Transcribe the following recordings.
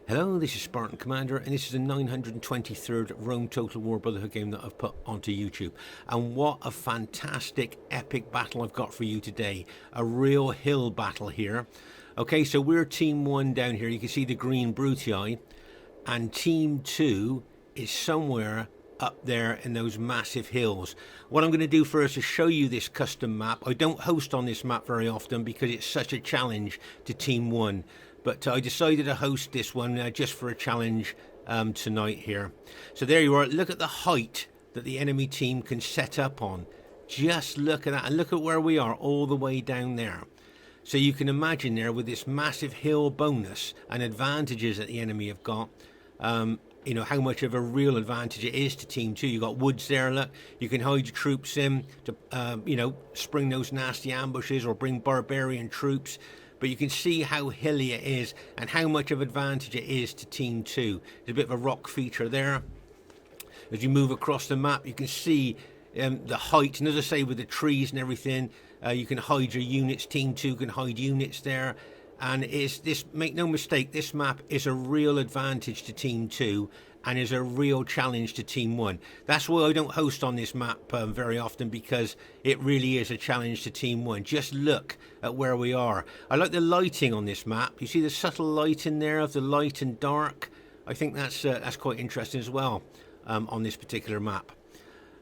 Hello, this is Spartan Commander, and this is the 923rd Rome Total War Brotherhood game that I've put onto YouTube. And what a fantastic, epic battle I've got for you today. A real hill battle here. Okay, so we're Team 1 down here. You can see the green Brutii. And Team 2 is somewhere up there in those massive hills. What I'm going to do first is show you this custom map. I don't host on this map very often because it's such a challenge to Team 1. But I decided to host this one just for a challenge tonight here. So there you are. Look at the height that the enemy team can set up on. Just look at that. And look at where we are all the way down there. So you can imagine there with this massive hill bonus and advantages that the enemy have got. You know, how much of a real advantage it is to Team 2. You've got woods there, look. You can hide your troops in to, you know, spring those nasty ambushes or bring barbarian troops. But you can see how hilly it is and how much of advantage it is to Team 2. There's a bit of a rock feature there. As you move across the map, you can see the height. And as I say, with the trees and everything, you can hide your units. Team 2 can hide units there. And make no mistake, this map is a real advantage to Team 2 and is a real challenge to Team 1. That's why I don't host on this map very often, because it really is a challenge to Team 1. Just look at where we are. I like the lighting on this map. You see the subtle light in there of the light and dark? I think that's quite interesting as well on this particular map.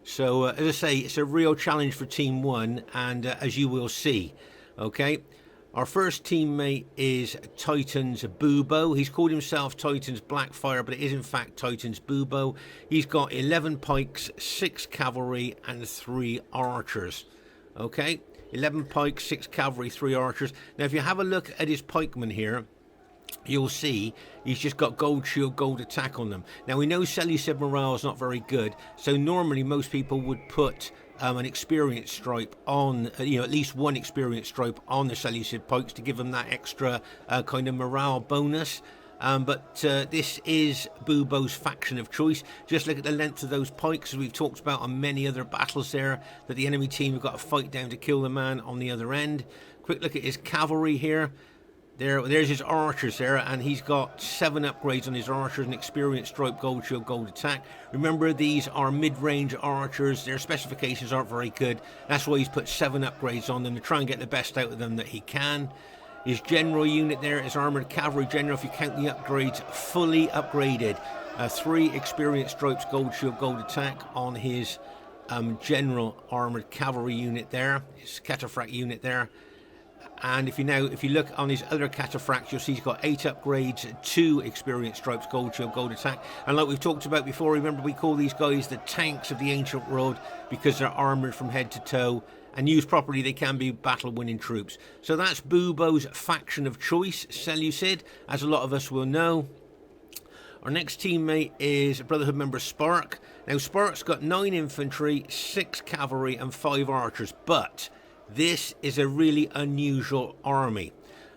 So as I say, it's a real challenge for Team 1, and as you will see, okay? Our first teammate is Titan's Bubo. He's called himself Titan's Blackfire, but it is in fact Titan's Bubo. He's got 11 pikes, 6 cavalry, and 3 archers. Okay, 11 pikes, 6 cavalry, 3 archers. Now, if you have a look at his pikemen here, you'll see he's just got gold shield, gold attack on them. Now, we know Seleucid morale is not very good, so normally most people would put an experience stripe on, you know, at least one experience stripe on the Seleucid pikes to give them that extra kind of morale bonus. But this is Bubo's faction of choice. Just look at the length of those pikes, as we've talked about on many other battles there, that the enemy team have got to fight down to kill the man on the other end. Quick look at his cavalry here. There's his archers there, and he's got 7 upgrades on his archers, and experience stripe, gold shield, gold attack. Remember, these are mid-range archers. Their specifications aren't very good. That's why he's put 7 upgrades on them to try and get the best out of them that he can. His general unit there is armoured cavalry general, if you count the upgrades, fully upgraded. 3 experience stripes, gold shield, gold attack on his general armoured cavalry unit there, his cataphract unit there. And if you look on his other cataphracts, you'll see he's got 8 upgrades, 2 experience stripes, gold shield, gold attack. And like we've talked about before, remember we call these guys the tanks of the ancient world because they're armoured from head to toe. And used properly, they can be battle-winning troops. So that's Bubo's faction of choice, Seleucid, as a lot of us will know. Our next teammate is Brotherhood member Spark. Now, Spark's got 9 infantry, 6 cavalry, and 5 archers, but this is a really unusual army.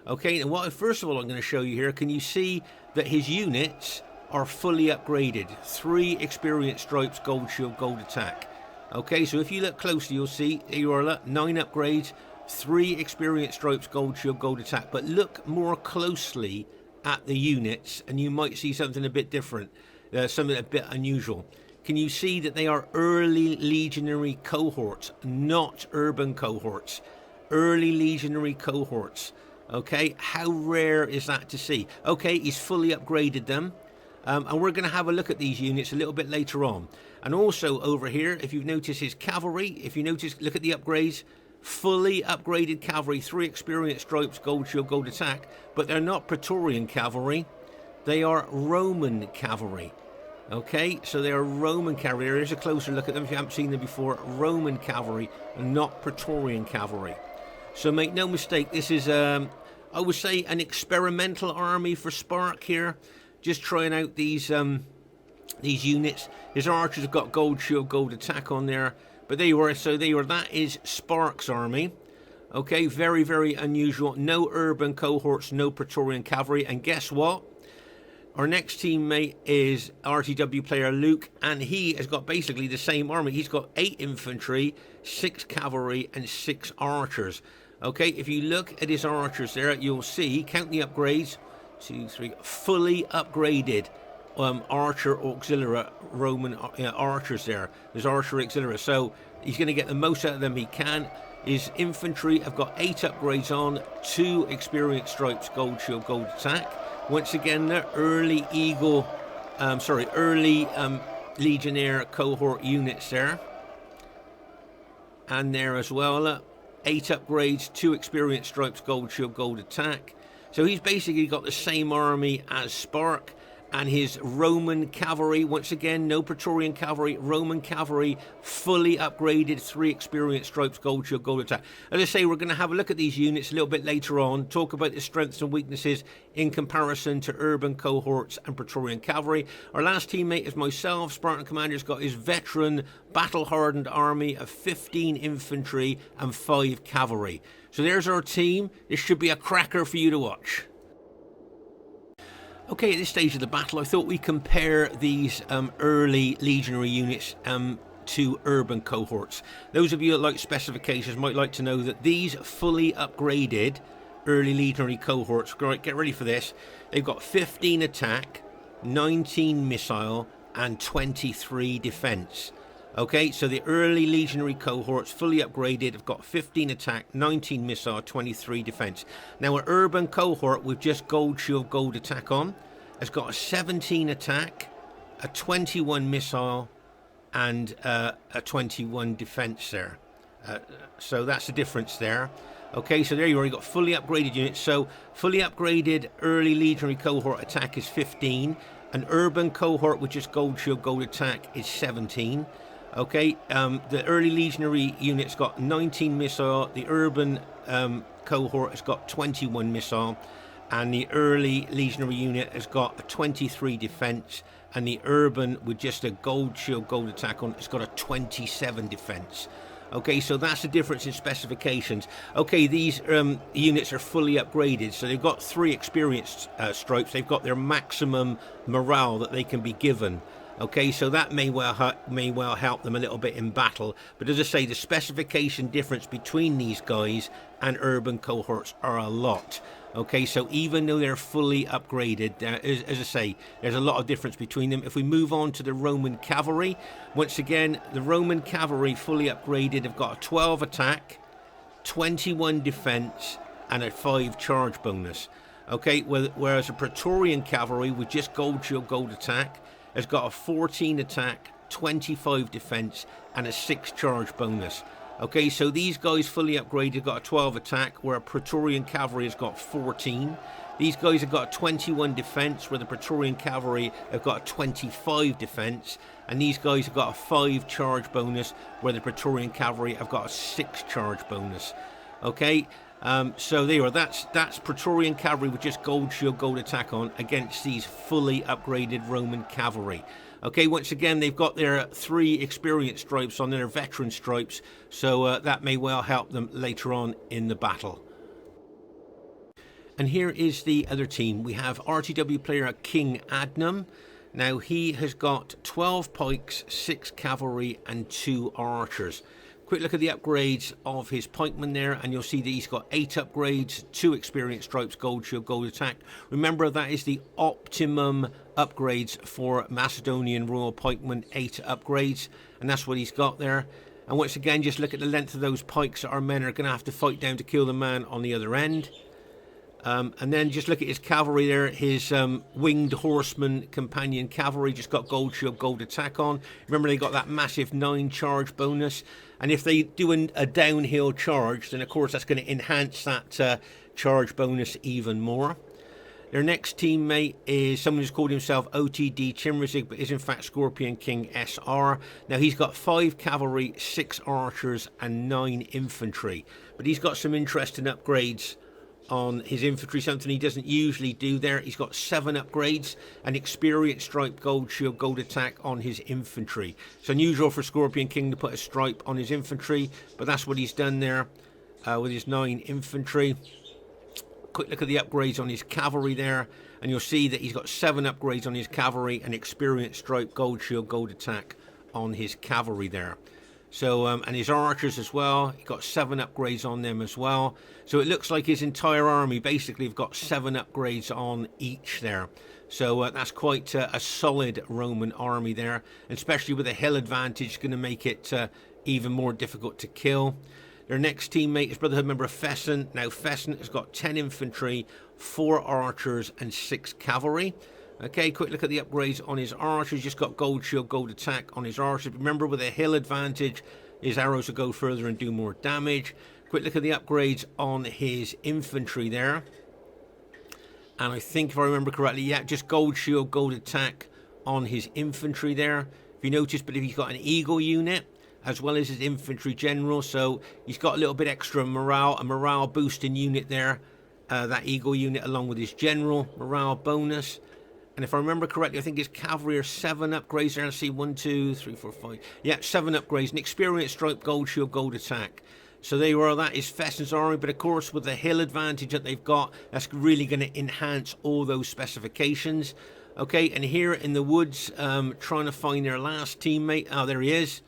Okay, and first of all I'm going to show you here, can you see that his units are fully upgraded? 3 experience stripes, gold shield, gold attack. Okay, so if you look closely, you'll see you are 9 upgrades, 3 experience stripes, gold shield, gold attack. But look more closely at the units, and you might see something a bit different, something a bit unusual. Can you see that they are early legionary cohorts, not urban cohorts? Early legionary cohorts. Okay, how rare is that to see? Okay, he's fully upgraded them. And we're going to have a look at these units a little bit later on. And also over here, if you've noticed his cavalry, look at the upgrades. Fully upgraded cavalry, 3 experience stripes, gold shield, gold attack. But they're not Praetorian cavalry. They are Roman cavalry. Okay, so they are Roman cavalry. Here's a closer look at them if you haven't seen them before. Roman cavalry and not Praetorian cavalry. So make no mistake, this is, I would say, an experimental army for Spark here. Just trying out these units. His archers have got gold shield, gold attack on there. But there you are. So there you are. That is Spark's army. Okay, very, very unusual. No urban cohorts, no Praetorian cavalry. And guess what? Our next teammate is RTW player Luke, and he has got basically the same army. He's got 8 infantry, 6 cavalry, and 6 archers. Okay, if you look at his archers there, you'll see, count the upgrades, 2, 3, fully upgraded archer auxiliary Roman archers there. There's archer auxiliary, so he's going to get the most out of them he can. His infantry have got 8 upgrades on, 2 experience stripes, gold shield, gold attack. Once again, the early legionnaire cohort units there, and there as well. 8 upgrades, 2 experience stripes, gold shield, gold attack. So he's basically got the same army as Spark. And his Roman cavalry, once again, no Praetorian cavalry, Roman cavalry, fully upgraded, 3 experience stripes, gold shield, gold attack. As I say, we're going to have a look at these units a little bit later on, talk about the strengths and weaknesses in comparison to Urban Cohorts and Praetorian cavalry. Our last teammate is myself. Spartan Commander's got his veteran, battle-hardened army of 15 infantry and 5 cavalry. So there's our team. This should be a cracker for you to watch. Okay, at this stage of the battle, I thought we'd compare these early legionary units to Urban Cohorts. Those of you that like specifications might like to know that these fully upgraded early legionary cohorts, right, get ready for this, they've got 15 attack, 19 missile, and 23 defense. Okay, so the early legionary cohorts, fully upgraded, have got 15 attack, 19 missile, 23 defense. Now, an urban cohort with just gold shield, gold attack on has got a 17 attack, a 21 missile, and a 21 defense there. So that's the difference there. Okay, so there you are, you've got fully upgraded units. So fully upgraded early legionary cohort attack is 15. An urban cohort with just gold shield, gold attack is 17. Okay, the early legionary unit's got 19 missile, the urban cohort has got 21 missile, and the early legionary unit has got a 23 defense, and the urban with just a gold shield, gold attack on has got a 27 defense. Okay, so that's the difference in specifications. Okay, these units are fully upgraded, so they've got 3 experienced stripes. They've got their maximum morale that they can be given. Okay, so that may well help them a little bit in battle. But as I say, the specification difference between these guys and urban cohorts are a lot. Okay, so even though they're fully upgraded, as I say, there's a lot of difference between them. If we move on to the Roman cavalry, once again, the Roman cavalry fully upgraded have got a 12 attack, 21 defense, and a 5 charge bonus. Okay, whereas a Praetorian cavalry with just gold shield, gold attack has got a 14 attack, 25 defense, and a 6 charge bonus. Okay, so these guys fully upgraded got a 12 attack, where a Praetorian cavalry has got 14. These guys have got a 21 defense, where the Praetorian cavalry have got a 25 defense. And these guys have got a 5 charge bonus, where the Praetorian cavalry have got a 6 charge bonus. Okay, so there you are. That's Praetorian cavalry with just gold shield, gold attack on against these fully upgraded Roman cavalry. Okay, once again, they've got their 3 experienced stripes on their veteran stripes, so that may well help them later on in the battle. And here is the other team. We have RTW player King Adnan. Now, he has got 12 pikes, 6 cavalry, and 2 archers. Quick look at the upgrades of his pikemen there, and you'll see that he's got 8 upgrades, 2 experience stripes, gold shield, gold attack. Remember, that is the optimum upgrades for Macedonian royal pikemen, 8 upgrades, and that's what he's got there. And once again, just look at the length of those pikes that our men are going to have to fight down to kill the man on the other end. And then just look at his cavalry there. His winged horseman companion cavalry just got gold shield, gold attack on. Remember, they got that massive 9 charge bonus. And if they do a downhill charge, then of course that's going to enhance that charge bonus even more. Their next teammate is someone who's called himself OTD Chimrazig, but is in fact Scorpion King SR. Now, he's got 5 cavalry, 6 archers, and 9 infantry. But he's got some interesting upgrades on his infantry, something he doesn't usually do there. He's got 7 upgrades, and experience stripe, gold shield, gold attack on his infantry. It's unusual for Scorpion King to put a stripe on his infantry, but that's what he's done there with his 9 infantry. Quick look at the upgrades on his cavalry there, and you'll see that he's got 7 upgrades on his cavalry and experience stripe, gold shield, gold attack on his cavalry there. So, and his archers as well, he got 7 upgrades on them as well. So it looks like his entire army basically have got 7 upgrades on each there. So that's quite a solid Roman army there, especially with a hill advantage, going to make it even more difficult to kill. Their next teammate is Brotherhood member Fesen. Now Fesen has got 10 infantry, 4 archers and 6 cavalry. Okay, quick look at the upgrades on his archers. Just got gold shield, gold attack on his archers. Remember, with a hill advantage, his arrows will go further and do more damage. Quick look at the upgrades on his infantry there. And I think, if I remember correctly, yeah, just gold shield, gold attack on his infantry there. If you notice, but if he's got an eagle unit, as well as his infantry general, so he's got a little bit extra morale, a morale boosting unit there. That eagle unit along with his general morale bonus. And if I remember correctly, I think his cavalry are 7 upgrades there. Let's see, 1, 2, 3, 4, 5. Yeah, 7 upgrades. An experienced stripe, gold shield, gold attack. So there you are. That is Fesen's army. But of course, with the hill advantage that they've got, that's really going to enhance all those specifications. Okay, and here in the woods, trying to find their last teammate. Oh, there he is.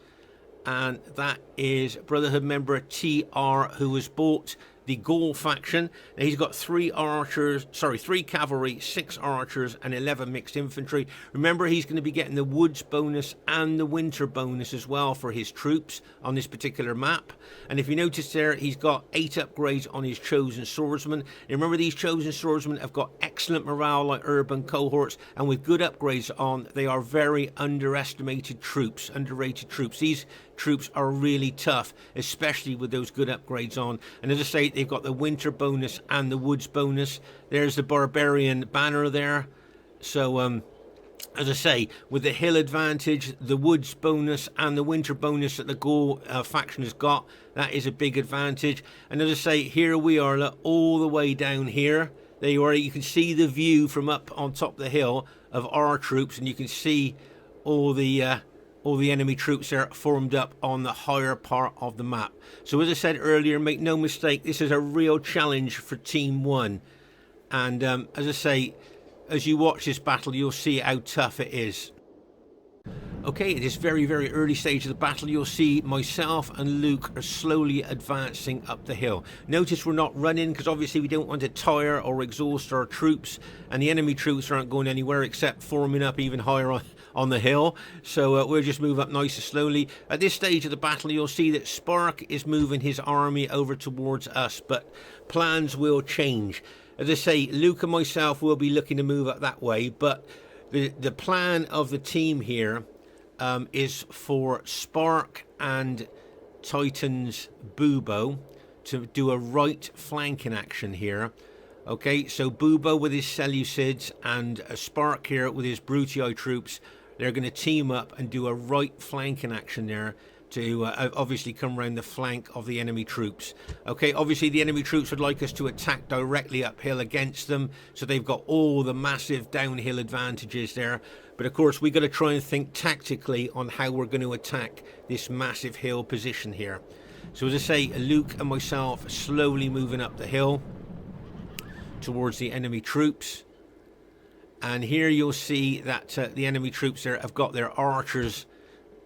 And that is Brotherhood member TR, who has bought the Gaul faction. Now he's got 3 cavalry, 6 archers and 11 mixed infantry. Remember, he's going to be getting the woods bonus and the winter bonus as well for his troops on this particular map. And if you notice there, he's got 8 upgrades on his chosen swordsmen. And remember, these chosen swordsmen have got excellent morale like Urban Cohorts, and with good upgrades on, they are very underrated troops. These troops are really tough, especially with those good upgrades on. And as I say, they've got the winter bonus and the woods bonus. There's the barbarian banner there. So as I say, with the hill advantage, the woods bonus and the winter bonus that the Gaul faction has got, that is a big advantage. And as I say, here we are, look, all the way down here. There you are. You can see the view from up on top of the hill of our troops, and you can see all the enemy troops there formed up on the higher part of the map. So as I said earlier, make no mistake, this is a real challenge for Team 1. And as I say, as you watch this battle, you'll see how tough it is. Okay, at this very, very early stage of the battle, you'll see myself and Luke are slowly advancing up the hill. Notice we're not running, because obviously we don't want to tire or exhaust our troops, and the enemy troops aren't going anywhere except forming up even higher on the hill. So we'll just move up nice and slowly. At this stage of the battle, you'll see that Spark is moving his army over towards us, but plans will change. As I say, Luke and myself will be looking to move up that way, but the plan of the team here is for Spark and Titan's Bubo to do a right flanking action here. Okay, so Bubo with his Seleucids and Spark here with his Brutii troops, they're going to team up and do a right flanking action there to obviously come around the flank of the enemy troops. Okay, obviously the enemy troops would like us to attack directly uphill against them, so they've got all the massive downhill advantages there. But of course, we've got to try and think tactically on how we're going to attack this massive hill position here. So as I say, Luke and myself are slowly moving up the hill towards the enemy troops. And here you'll see that the enemy troops there have got their archers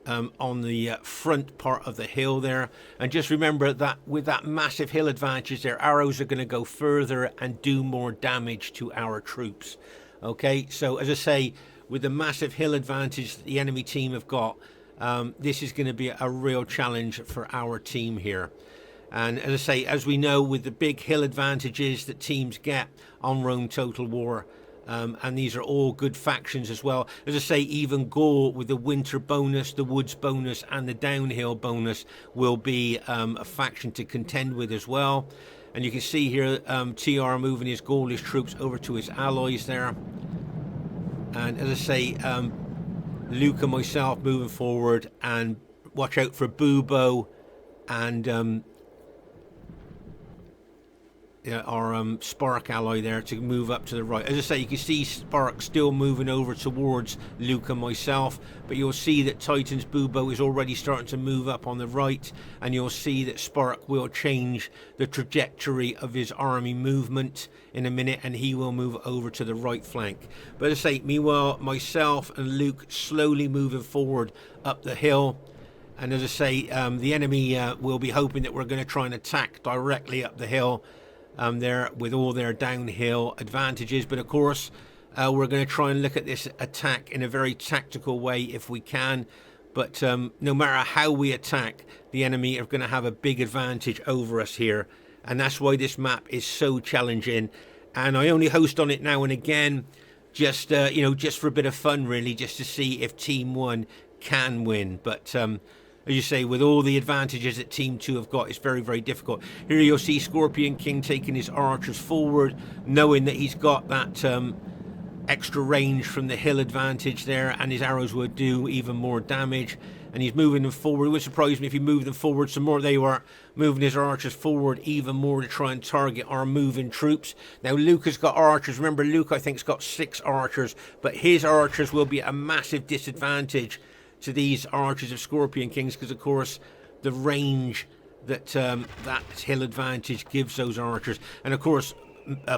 on the front part of the hill there. And just remember that with that massive hill advantage, their arrows are going to go further and do more damage to our troops. Okay, so as I say, with the massive hill advantage that the enemy team have got, this is going to be a real challenge for our team here. And as I say, as we know, with the big hill advantages that teams get on Rome Total War, and these are all good factions as well. As I say, even Gaul with the winter bonus, the woods bonus and the downhill bonus will be a faction to contend with as well. And you can see here TR moving his Gaulish troops over to his allies there. And as I say, Luke and myself moving forward, and watch out for Bubo and our Spark ally there to move up to the right. As I say, you can see Spark still moving over towards Luke and myself, but you'll see that Titan's Bubo is already starting to move up on the right, and you'll see that Spark will change the trajectory of his army movement in a minute, and he will move over to the right flank. But as I say, meanwhile, myself and Luke slowly moving forward up the hill. And as I say, the enemy will be hoping that we're going to try and attack directly up the hill there with all their downhill advantages. But of course, we're going to try and look at this attack in a very tactical way if we can. But no matter how we attack, the enemy are going to have a big advantage over us here. And that's why this map is so challenging. And I only host on it now and again, just you know, just for a bit of fun, really, just to see if Team 1 can win. But as you say, with all the advantages that Team 2 have got, it's very, very difficult. Here you'll see Scorpion King taking his archers forward, knowing that he's got that extra range from the hill advantage there, and his arrows would do even more damage. And he's moving them forward. It would surprise me if he moved them forward some more. They were moving his archers forward even more to try and target our moving troops. Now Luke has got archers. Remember, Luke I think has got 6 archers, but his archers will be a massive disadvantage to these archers of Scorpion Kings, because of course the range that that hill advantage gives those archers. And of course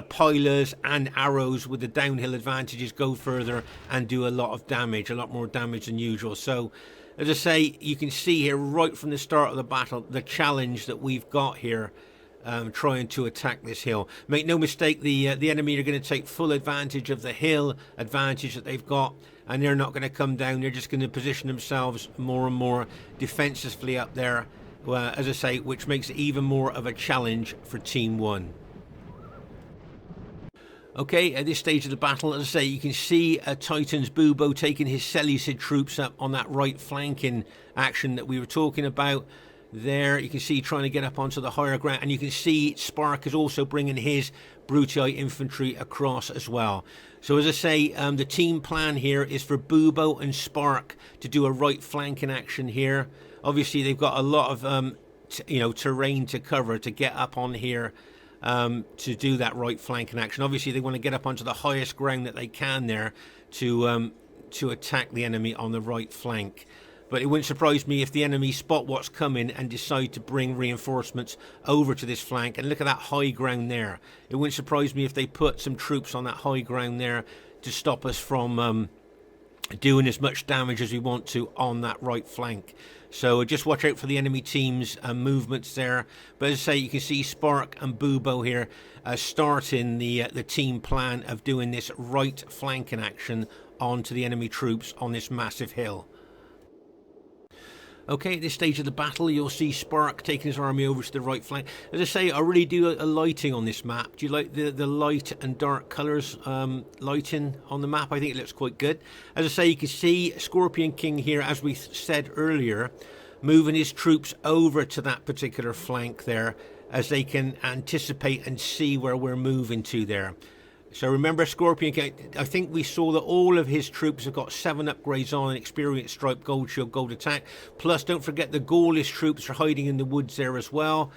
pilers and arrows with the downhill advantages go further and do a lot of damage, a lot more damage than usual. So as I say, you can see here right from the start of the battle the challenge that we've got here, trying to attack this hill. Make no mistake, the enemy are going to take full advantage of the hill advantage that they've got, and they're not going to come down. They're just going to position themselves more and more defensively up there, as I say, which makes it even more of a challenge for Team 1. Okay, at this stage of the battle, as I say, you can see Titan's Bubo taking his Seleucid troops up on that right flanking action that we were talking about. There, you can see trying to get up onto the higher ground, and you can see Spark is also bringing his Brutii infantry across as well. So as I say, the team plan here is for Bubo and Spark to do a right flanking action here. Obviously, they've got a lot of you know, terrain to cover to get up on here. To do that right flanking action. Obviously they want to get up onto the highest ground that they can there to attack the enemy on the right flank. But it wouldn't surprise me if the enemy spot what's coming and decide to bring reinforcements over to this flank. And look at that high ground there. It wouldn't surprise me if they put some troops on that high ground there to stop us from doing as much damage as we want to on that right flank. So just watch out for the enemy team's movements there. But as I say, you can see Spark and Bubo here starting the team plan of doing this right flanking action onto the enemy troops on this massive hill. Okay, at this stage of the battle, you'll see Spark taking his army over to the right flank. As I say, I really do a lighting on this map. Do you like the light and dark colours lighting on the map? I think it looks quite good. As I say, you can see Scorpion King here, as we said earlier, moving his troops over to that particular flank there, as they can anticipate and see where we're moving to there. So remember, Scorpion King, I think we saw that all of his troops have got 7 upgrades on, Experience Stripe, Gold Shield, Gold Attack. Plus, don't forget the Gaulish troops are hiding in the woods there as well.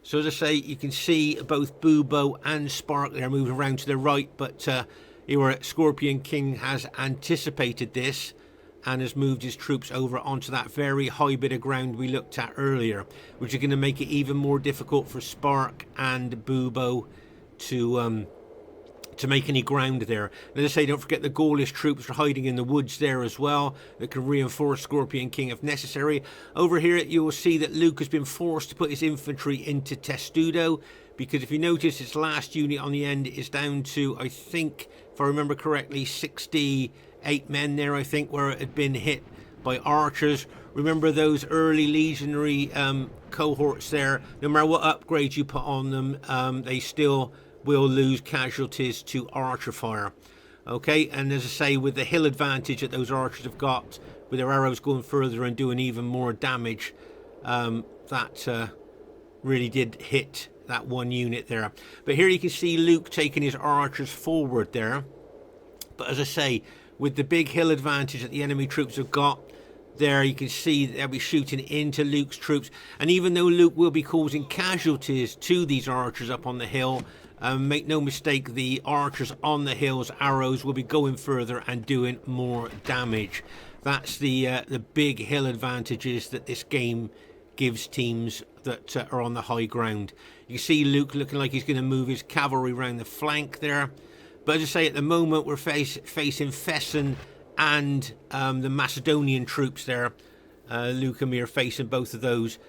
So as I say, you can see both Bubo and Spark there moving around to the right. But Scorpion King has anticipated this and has moved his troops over onto that very high bit of ground we looked at earlier, which is going to make it even more difficult for Spark and Bubo to make any ground there. And as I say, don't forget the Gaulish troops are hiding in the woods there as well that can reinforce Scorpion King if necessary. Over here you will see that Luke has been forced to put his infantry into Testudo, because if you notice, its last unit on the end is down to, I think, if I remember correctly, 68 men there, I think, where it had been hit by archers. Remember those early legionary cohorts there, no matter what upgrades you put on them, they still will lose casualties to archer fire. Okay, and as I say, with the hill advantage that those archers have got, with their arrows going further and doing even more damage, that really did hit that one unit there. But here you can see Luke taking his archers forward there. But as I say, with the big hill advantage that the enemy troops have got, there you can see they'll be shooting into Luke's troops. And even though Luke will be causing casualties to these archers up on the hill, make no mistake, the archers on the hill's arrows will be going further and doing more damage. That's the big hill advantages that this game gives teams that are on the high ground. You see Luke looking like he's going to move his cavalry around the flank there. But as I say, at the moment we're facing Fesen and the Macedonian troops there. Lucamere facing both of those.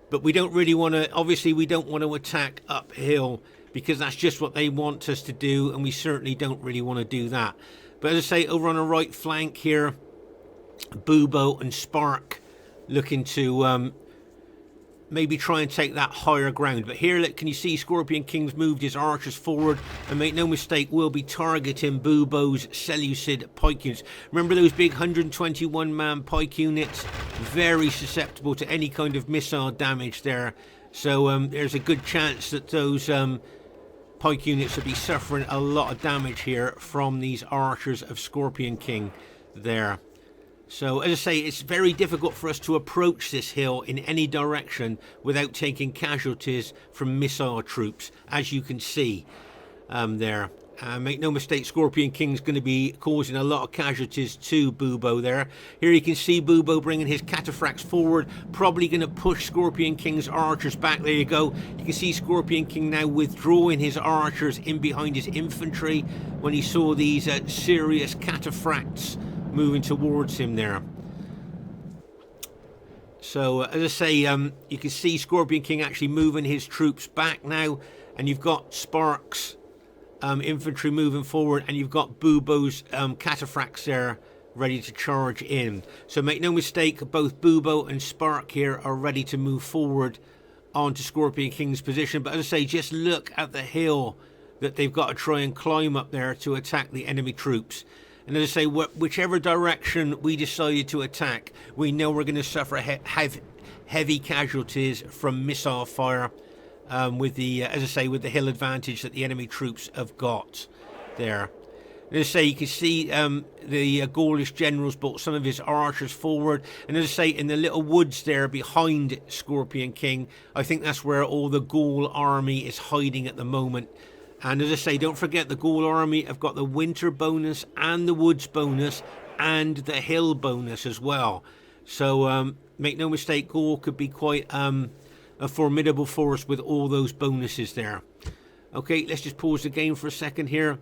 But we don't really want to, obviously we don't want to attack uphill, because that's just what they want us to do, and we certainly don't really want to do that. But as I say, over on the right flank here, Bubo and Spark looking to maybe try and take that higher ground. But here, look, can you see Scorpion King's moved his archers forward, and make no mistake, we'll be targeting Bubo's Seleucid pike units. Remember those big 121-man pike units? Very susceptible to any kind of missile damage there. So there's a good chance that those pike units will be suffering a lot of damage here from these archers of Scorpion King there. So, as I say, it's very difficult for us to approach this hill in any direction without taking casualties from missile troops, as you can see there. Make no mistake, Scorpion King's going to be causing a lot of casualties to Bubo there. Here you can see Bubo bringing his cataphracts forward, probably going to push Scorpion King's archers back. There you go. You can see Scorpion King now withdrawing his archers in behind his infantry when he saw these serious cataphracts moving towards him there. So as I say, you can see Scorpion King actually moving his troops back now, and you've got Spark's infantry moving forward, and you've got Bubo's cataphracts there ready to charge in. So make no mistake, both Bubo and Spark here are ready to move forward onto Scorpion King's position. But as I say, just look at the hill that they've got to try and climb up there to attack the enemy troops. And as I say, whichever direction we decided to attack, we know we're going to suffer heavy casualties from missile fire, with the, as I say, with the hill advantage that the enemy troops have got there. And as I say, you can see the Gaulish generals brought some of his archers forward. And as I say, in the little woods there behind Scorpion King, I think that's where all the Gaul army is hiding at the moment. And as I say, don't forget, the Gaul army have got the winter bonus and the woods bonus and the hill bonus as well. So make no mistake, Gaul could be quite a formidable force with all those bonuses there. Okay, let's just pause the game for a second here.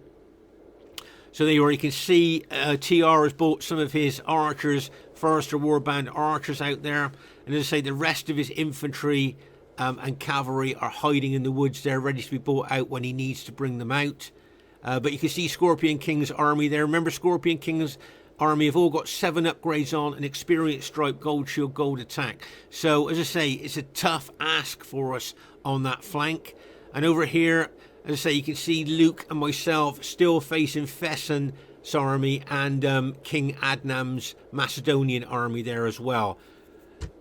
So there you are, you can see TR has brought some of his archers, Forester Warband archers out there. And as I say, the rest of his infantry and cavalry are hiding in the woods there, ready to be brought out when he needs to bring them out. But you can see Scorpion King's army there. Remember, Scorpion King's army have all got 7 upgrades on, an experience stripe, gold shield, gold attack. So, as I say, it's a tough ask for us on that flank. And over here, as I say, you can see Luke and myself still facing Fesen's army and King Adnan's Macedonian army there as well.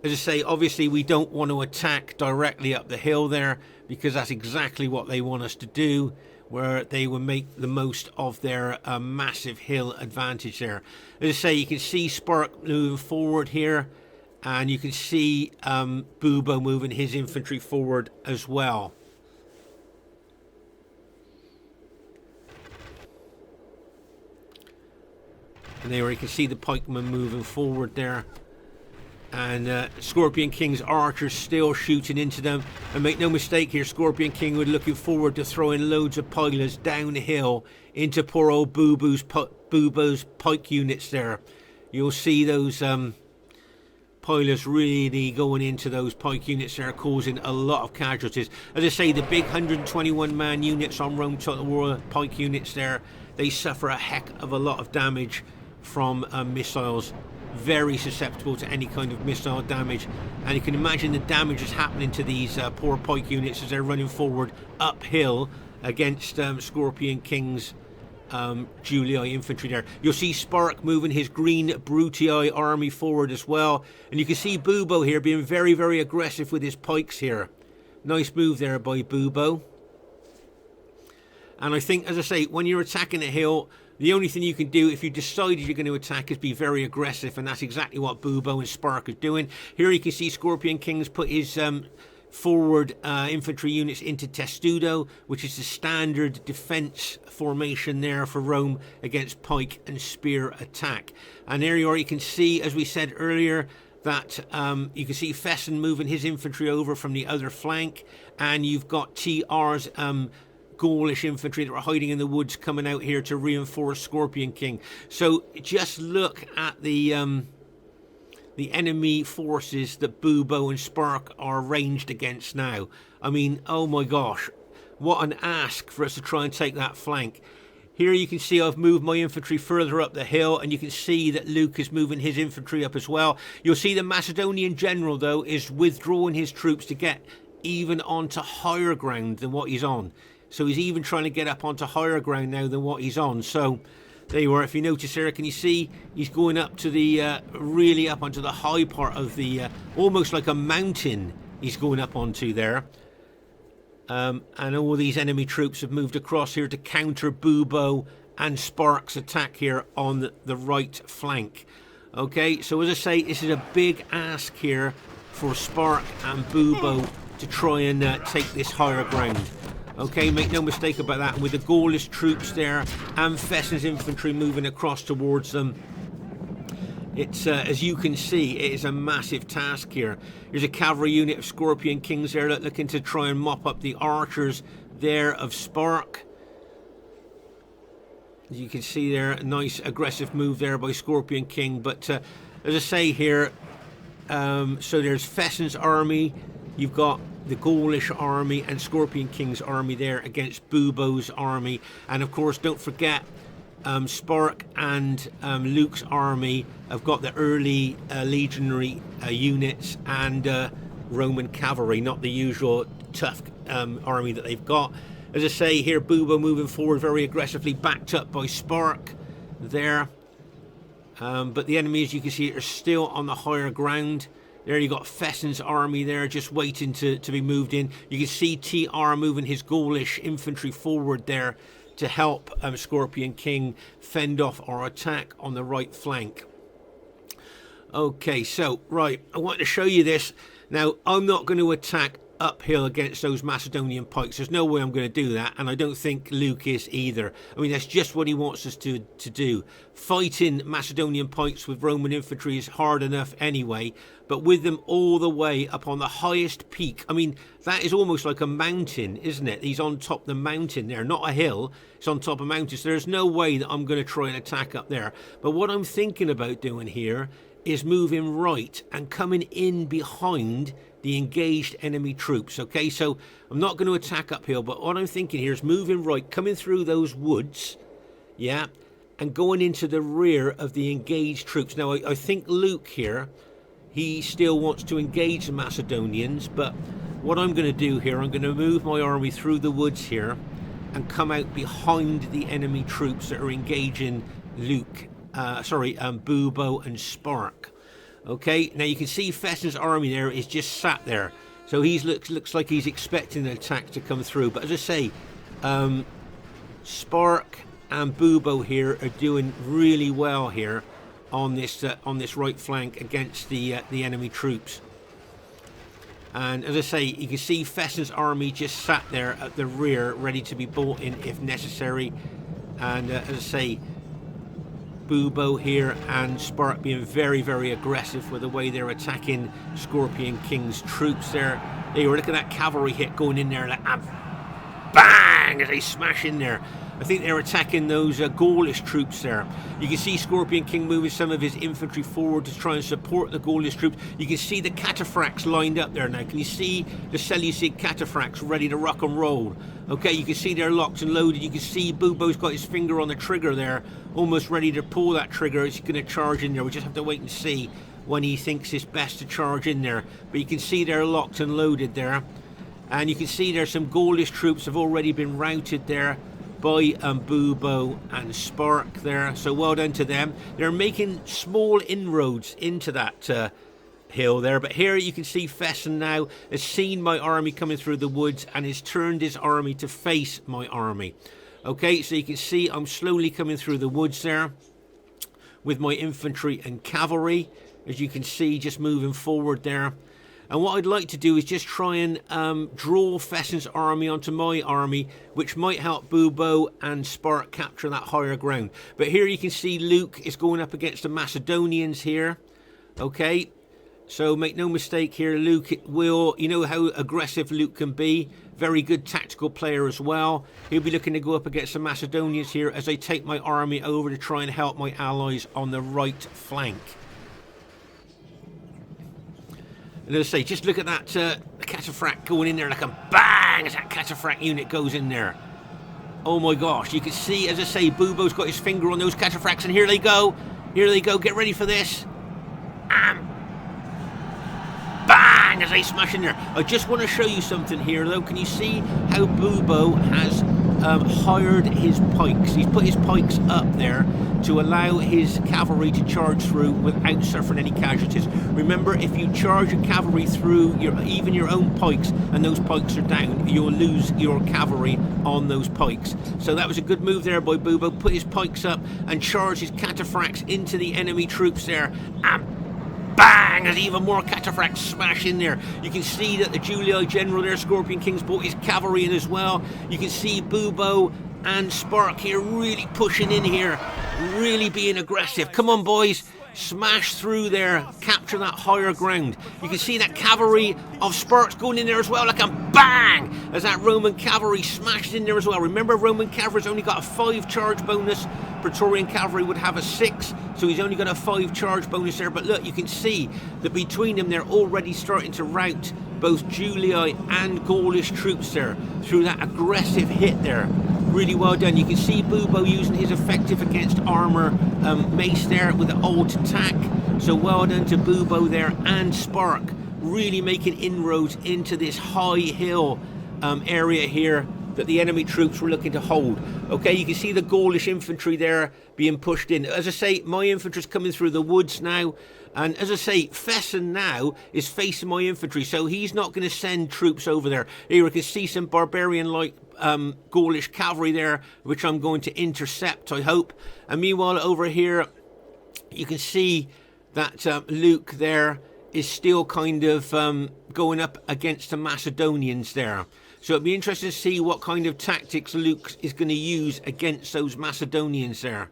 As I say, obviously we don't want to attack directly up the hill there, because that's exactly what they want us to do, where they will make the most of their massive hill advantage there. As I say, you can see Spark moving forward here, and you can see Bubo moving his infantry forward as well. And there you can see the pikemen moving forward there. And Scorpion King's archers still shooting into them. And make no mistake here, Scorpion King was looking forward to throwing loads of pilers down the hill into poor old Bubo's pike units there. You'll see those pilers really going into those pike units there, causing a lot of casualties. As I say, the big 121-man units on Rome Total War pike units there, they suffer a heck of a lot of damage from missiles. Very susceptible to any kind of missile damage, and you can imagine the damage is happening to these poor pike units as they're running forward uphill against Scorpion King's Julii infantry there. You'll see Spark moving his green Brutii army forward as well, and you can see Bubo here being very, very aggressive with his pikes here. Nice move there by Bubo. And I think, as I say, when you're attacking a hill, the only thing you can do if you decided you're going to attack is be very aggressive, and that's exactly what Bubo and Spark are doing. Here you can see Scorpion King's put his forward infantry units into Testudo, which is the standard defence formation there for Rome against pike and spear attack. And there you are, you can see, as we said earlier, that you can see Fesen moving his infantry over from the other flank, and you've got TR's Gaulish infantry that were hiding in the woods coming out here to reinforce Scorpion King. So just look at the the enemy forces that Bubo and Spark are ranged against now. I mean, oh my gosh, what an ask for us to try and take that flank. Here you can see I've moved my infantry further up the hill, and you can see that Luke is moving his infantry up as well. You'll see the Macedonian general, though, is withdrawing his troops to get even onto higher ground than what he's on. So he's even trying to get up onto higher ground now than what he's on. So there you are. If you notice here, can you see he's going up to the really up onto the high part of the almost like a mountain he's going up onto there. And all these enemy troops have moved across here to counter Bubo and Spark's attack here on the right flank. Okay, so as I say, this is a big ask here for Spark and Bubo to try and take this higher ground. Okay, make no mistake about that. And with the Gaulish troops there and Fesen's infantry moving across towards them, it's as you can see, it is a massive task here. There's a cavalry unit of Scorpion Kings there looking to try and mop up the archers there of Spark. As you can see there, a nice aggressive move there by Scorpion King. But as I say here, so there's Fesen's army, you've got the Gaulish army and Scorpion King's army there against Bubo's army. And of course, don't forget, Spark and Luke's army have got the early legionary units and Roman cavalry, not the usual tough army that they've got. As I say here, Bubo moving forward very aggressively, backed up by Spark there. But the enemy, as you can see, are still on the higher ground. There you got Fesen's army there just waiting to be moved in. You can see TR moving his Gaulish infantry forward there to help Scorpion King fend off our attack on the right flank. Okay, so, right, I want to show you this. Now, I'm not going to attack uphill against those Macedonian pikes. There's no way I'm going to do that, and I don't think Luke is either. I mean, that's just what he wants us to do. Fighting Macedonian pikes with Roman infantry is hard enough anyway, but with them all the way up on the highest peak, I mean, that is almost like a mountain, isn't it? He's on top of the mountain there, not a hill. It's on top of a mountain, so there's no way that I'm going to try and attack up there. But what I'm thinking about doing here is moving right and coming in behind the engaged enemy troops. Okay, so I'm not going to attack uphill, but what I'm thinking here is moving right, coming through those woods, yeah, and going into the rear of the engaged troops. Now, I think Luke here, he still wants to engage the Macedonians, but what I'm going to do here, I'm going to move my army through the woods here and come out behind the enemy troops that are engaging Bubo and Spark. Okay, now you can see Fesen's army there is just sat there, so he looks like he's expecting an attack to come through. But as I say, Spark and Bubo here are doing really well here on this right flank against the enemy troops. And as I say, you can see Fesen's army just sat there at the rear, ready to be brought in if necessary. And as I say, Bubo here and Spark being very, very aggressive with the way they're attacking Scorpion King's troops there. They were looking at that cavalry hit going in there, like, and bang, as they smash in there. I think they're attacking those Gaulish troops there. You can see Scorpion King moving some of his infantry forward to try and support the Gaulish troops. You can see the cataphracts lined up there now. Can you see the Seleucid cataphracts ready to rock and roll? Okay, you can see they're locked and loaded. You can see Bubo's got his finger on the trigger there, almost ready to pull that trigger. He's going to charge in there. We just have to wait and see when he thinks it's best to charge in there. But you can see they're locked and loaded there. And you can see there's some Gaulish troops have already been routed there by Bubo and Spark there, so well done to them. They're making small inroads into that hill there, but here you can see Fesen now has seen my army coming through the woods and has turned his army to face my army. Okay, so you can see I'm slowly coming through the woods there with my infantry and cavalry, as you can see, just moving forward there. And what I'd like to do is just try and draw Fesen's army onto my army, which might help Bubo and Spark capture that higher ground. But here you can see Luke is going up against the Macedonians here. Okay, so make no mistake here, Luke will, you know how aggressive Luke can be. Very good tactical player as well. He'll be looking to go up against the Macedonians here as I take my army over to try and help my allies on the right flank. And as I say, just look at that cataphract going in there like a bang as that cataphract unit goes in there. Oh my gosh, you can see, as I say, Bubo's got his finger on those cataphracts, and here they go. Here they go, get ready for this. And bang as they smash in there. I just want to show you something here though. Can you see how Bubo has hired his pikes? He's put his pikes up there to allow his cavalry to charge through without suffering any casualties. Remember, if you charge a cavalry through even your own pikes and those pikes are down, you'll lose your cavalry on those pikes. So that was a good move there by Bubo. Put his pikes up and charge his cataphracts into the enemy troops there, and bang, as even more cataphracts smash in there. You can see that the Julii general there, Scorpion King's brought his cavalry in as well. You can see Bubo and Spark here really pushing in here, really being aggressive. Come on, boys, smash through there, capture that higher ground. You can see that cavalry of Sparks going in there as well, like a bang, as that Roman cavalry smashed in there as well. Remember, Roman cavalry's only got a 5 charge bonus. Praetorian cavalry would have a 6, so he's only got a 5 charge bonus there. But look, you can see that between them, they're already starting to rout both Julii and Gaulish troops there through that aggressive hit there. Really well done. You can see Bubo using his effective against armour mace there with the alt attack. So well done to Bubo there, and Spark really making inroads into this high hill area here that the enemy troops were looking to hold. Okay, you can see the Gaulish infantry there being pushed in. As I say, my infantry's coming through the woods now. And as I say, Fesen now is facing my infantry, so he's not going to send troops over there. Here we can see some barbarian-like Gaulish cavalry there, which I'm going to intercept, I hope. And meanwhile, over here, you can see that Luke there is still kind of going up against the Macedonians there. So it'll be interesting to see what kind of tactics Luke is going to use against those Macedonians there.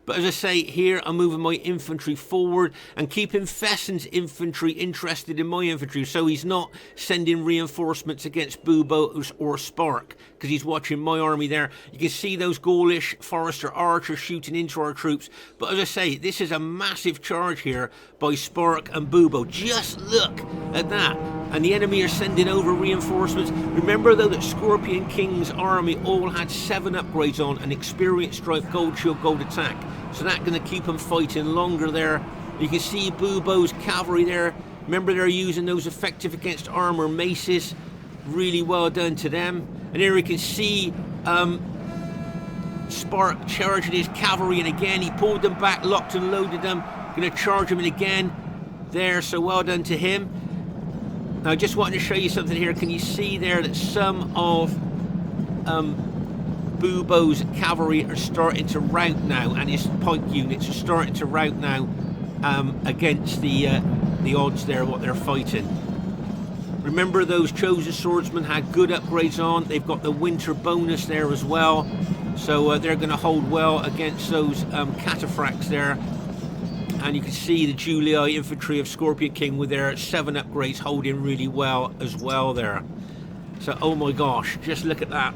But as I say, here I'm moving my infantry forward and keeping Fesen's infantry interested in my infantry, so he's not sending reinforcements against Bubo or Spark, because he's watching my army there. You can see those Gaulish Forester archers shooting into our troops. But as I say, this is a massive charge here by Spark and Bubo. Just look at that. And the enemy are sending over reinforcements. Remember though that Scorpion King's army all had 7 upgrades on an experienced strike, gold shield, gold attack. So that's going to keep them fighting longer there. You can see Bubo's cavalry there. Remember, they're using those effective against armour maces. Really well done to them. And here we can see Spark charging his cavalry, and again he pulled them back, locked and loaded them. Going to charge them in again there, so well done to him. Now, I just wanted to show you something here. Can you see there that some of Bubo's cavalry are starting to rout now, and his pike units are starting to rout now against the odds there, what they're fighting. Remember, those chosen swordsmen had good upgrades on. They've got the winter bonus there as well, so they're going to hold well against those cataphracts there. And you can see the Julii infantry of Scorpion King with their 7 upgrades holding really well as well there. So, oh my gosh, just look at that.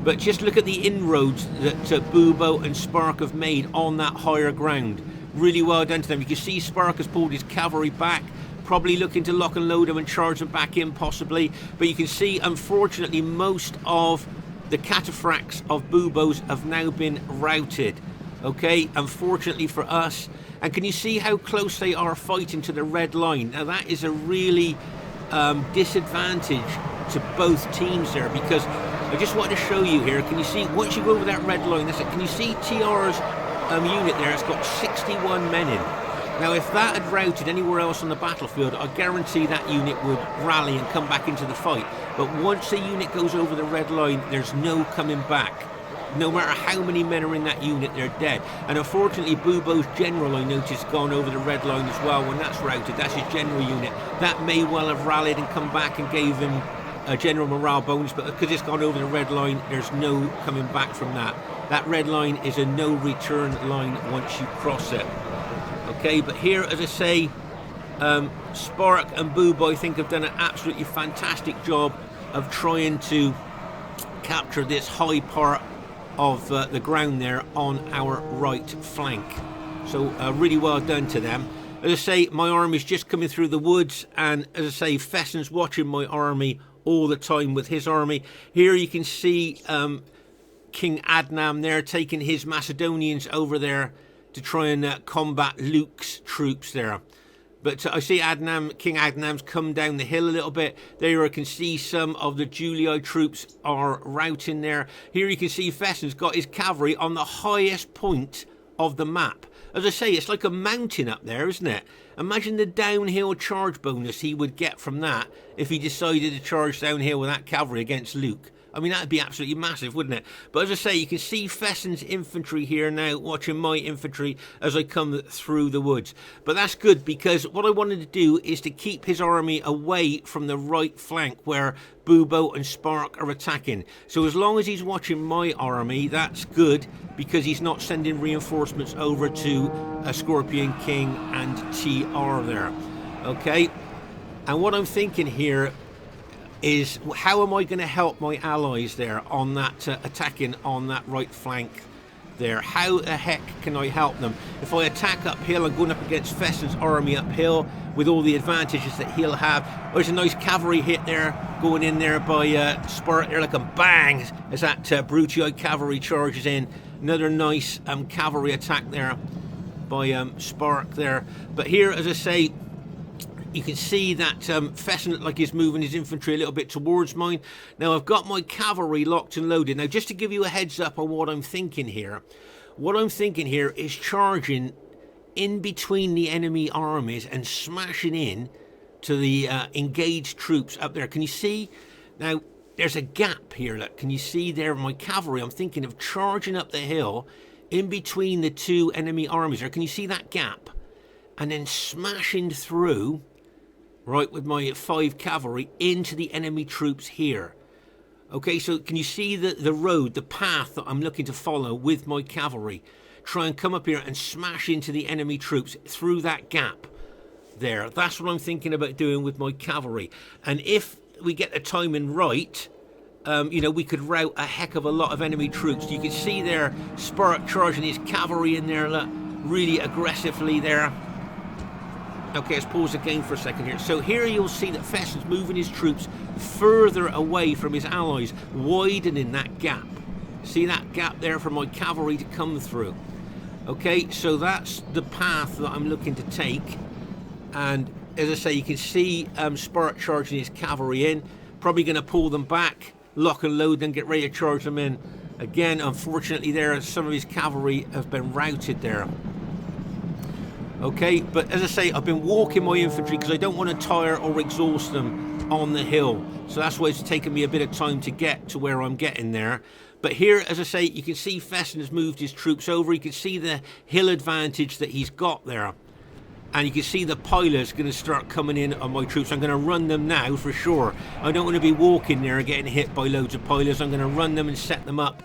But just look at the inroads that Bubo and Spark have made on that higher ground. Really well done to them. You can see Spark has pulled his cavalry back, probably looking to lock and load them and charge them back in possibly. But you can see, unfortunately, most of the cataphracts of Bubo's have now been routed. Okay, unfortunately for us. And can you see how close they are fighting to the red line? Now that is a really disadvantage to both teams there, because I just want to show you here. Can you see, once you go over that red line, that's it. Can you see TR's unit there? It's got 61 men in. Now if that had routed anywhere else on the battlefield, I guarantee that unit would rally and come back into the fight. But once a unit goes over the red line, there's no coming back. No matter how many men are in that unit, they're dead. And unfortunately, Bubo's general, I noticed, gone over the red line as well. When that's routed, that's his general unit. That may well have rallied and come back and gave him a general morale bonus, but because it's gone over the red line, there's no coming back from that. That red line is a no return line once you cross it. Okay, but here, as I say, Spark and Bubo, I think, have done an absolutely fantastic job of trying to capture this high part of the ground there on our right flank. So really well done to them. As I say, my army's just coming through the woods, and as I say, Fesen's watching my army all the time with his army. Here you can see King Adnan there taking his Macedonians over there to try and combat Luke's troops there. But I see King Adnan's come down the hill a little bit. There I can see some of the Julii troops are routing there. Here you can see Fesen's got his cavalry on the highest point of the map. As I say, it's like a mountain up there, isn't it? Imagine the downhill charge bonus he would get from that if he decided to charge downhill with that cavalry against Luke. I mean, that'd be absolutely massive, wouldn't it? But as I say, you can see Fesen's infantry here now, watching my infantry as I come through the woods. But that's good, because what I wanted to do is to keep his army away from the right flank where Bubo and Spark are attacking. So as long as he's watching my army, that's good, because he's not sending reinforcements over to a Scorpion King and TR there. Okay? And what I'm thinking here is, how am I going to help my allies there on that attacking on that right flank there? How the heck can I help them? If I attack uphill, I'm going up against Fesen's army uphill with all the advantages that he'll have. There's a nice cavalry hit there going in there by Spark there, like a bang, as that Brutii cavalry charges in. Another nice cavalry attack there by Spark there. But here, as I say, you can see that Fesen looked like he's moving his infantry a little bit towards mine. Now, I've got my cavalry locked and loaded. Now, just to give you a heads up on what I'm thinking here. What I'm thinking here is charging in between the enemy armies and smashing in to the engaged troops up there. Can you see? Now, there's a gap here. Look, can you see there my cavalry? I'm thinking of charging up the hill in between the two enemy armies there. Can you see that gap? And then smashing through, right, with my 5 cavalry into the enemy troops here. Okay, so can you see the road, the path that I'm looking to follow with my cavalry? Try and come up here and smash into the enemy troops through that gap there. That's what I'm thinking about doing with my cavalry. And if we get the timing right, you know, we could rout a heck of a lot of enemy troops. You can see there Spark charging his cavalry in there, look, really aggressively there. Okay, let's pause the game for a second here. So here you'll see that Fesen's moving his troops further away from his allies, widening that gap. See that gap there for my cavalry to come through. Okay, so that's the path that I'm looking to take. And as I say, you can see Spark charging his cavalry in. Probably going to pull them back, lock and load, then get ready to charge them in. Again, unfortunately there, some of his cavalry have been routed there. Okay, but as I say, I've been walking my infantry because I don't want to tire or exhaust them on the hill. So that's why it's taken me a bit of time to get to where I'm getting there. But here, as I say, you can see Fesen has moved his troops over. You can see the hill advantage that he's got there. And you can see the pilers going to start coming in on my troops. I'm going to run them now for sure. I don't want to be walking there and getting hit by loads of pilers. I'm going to run them and set them up.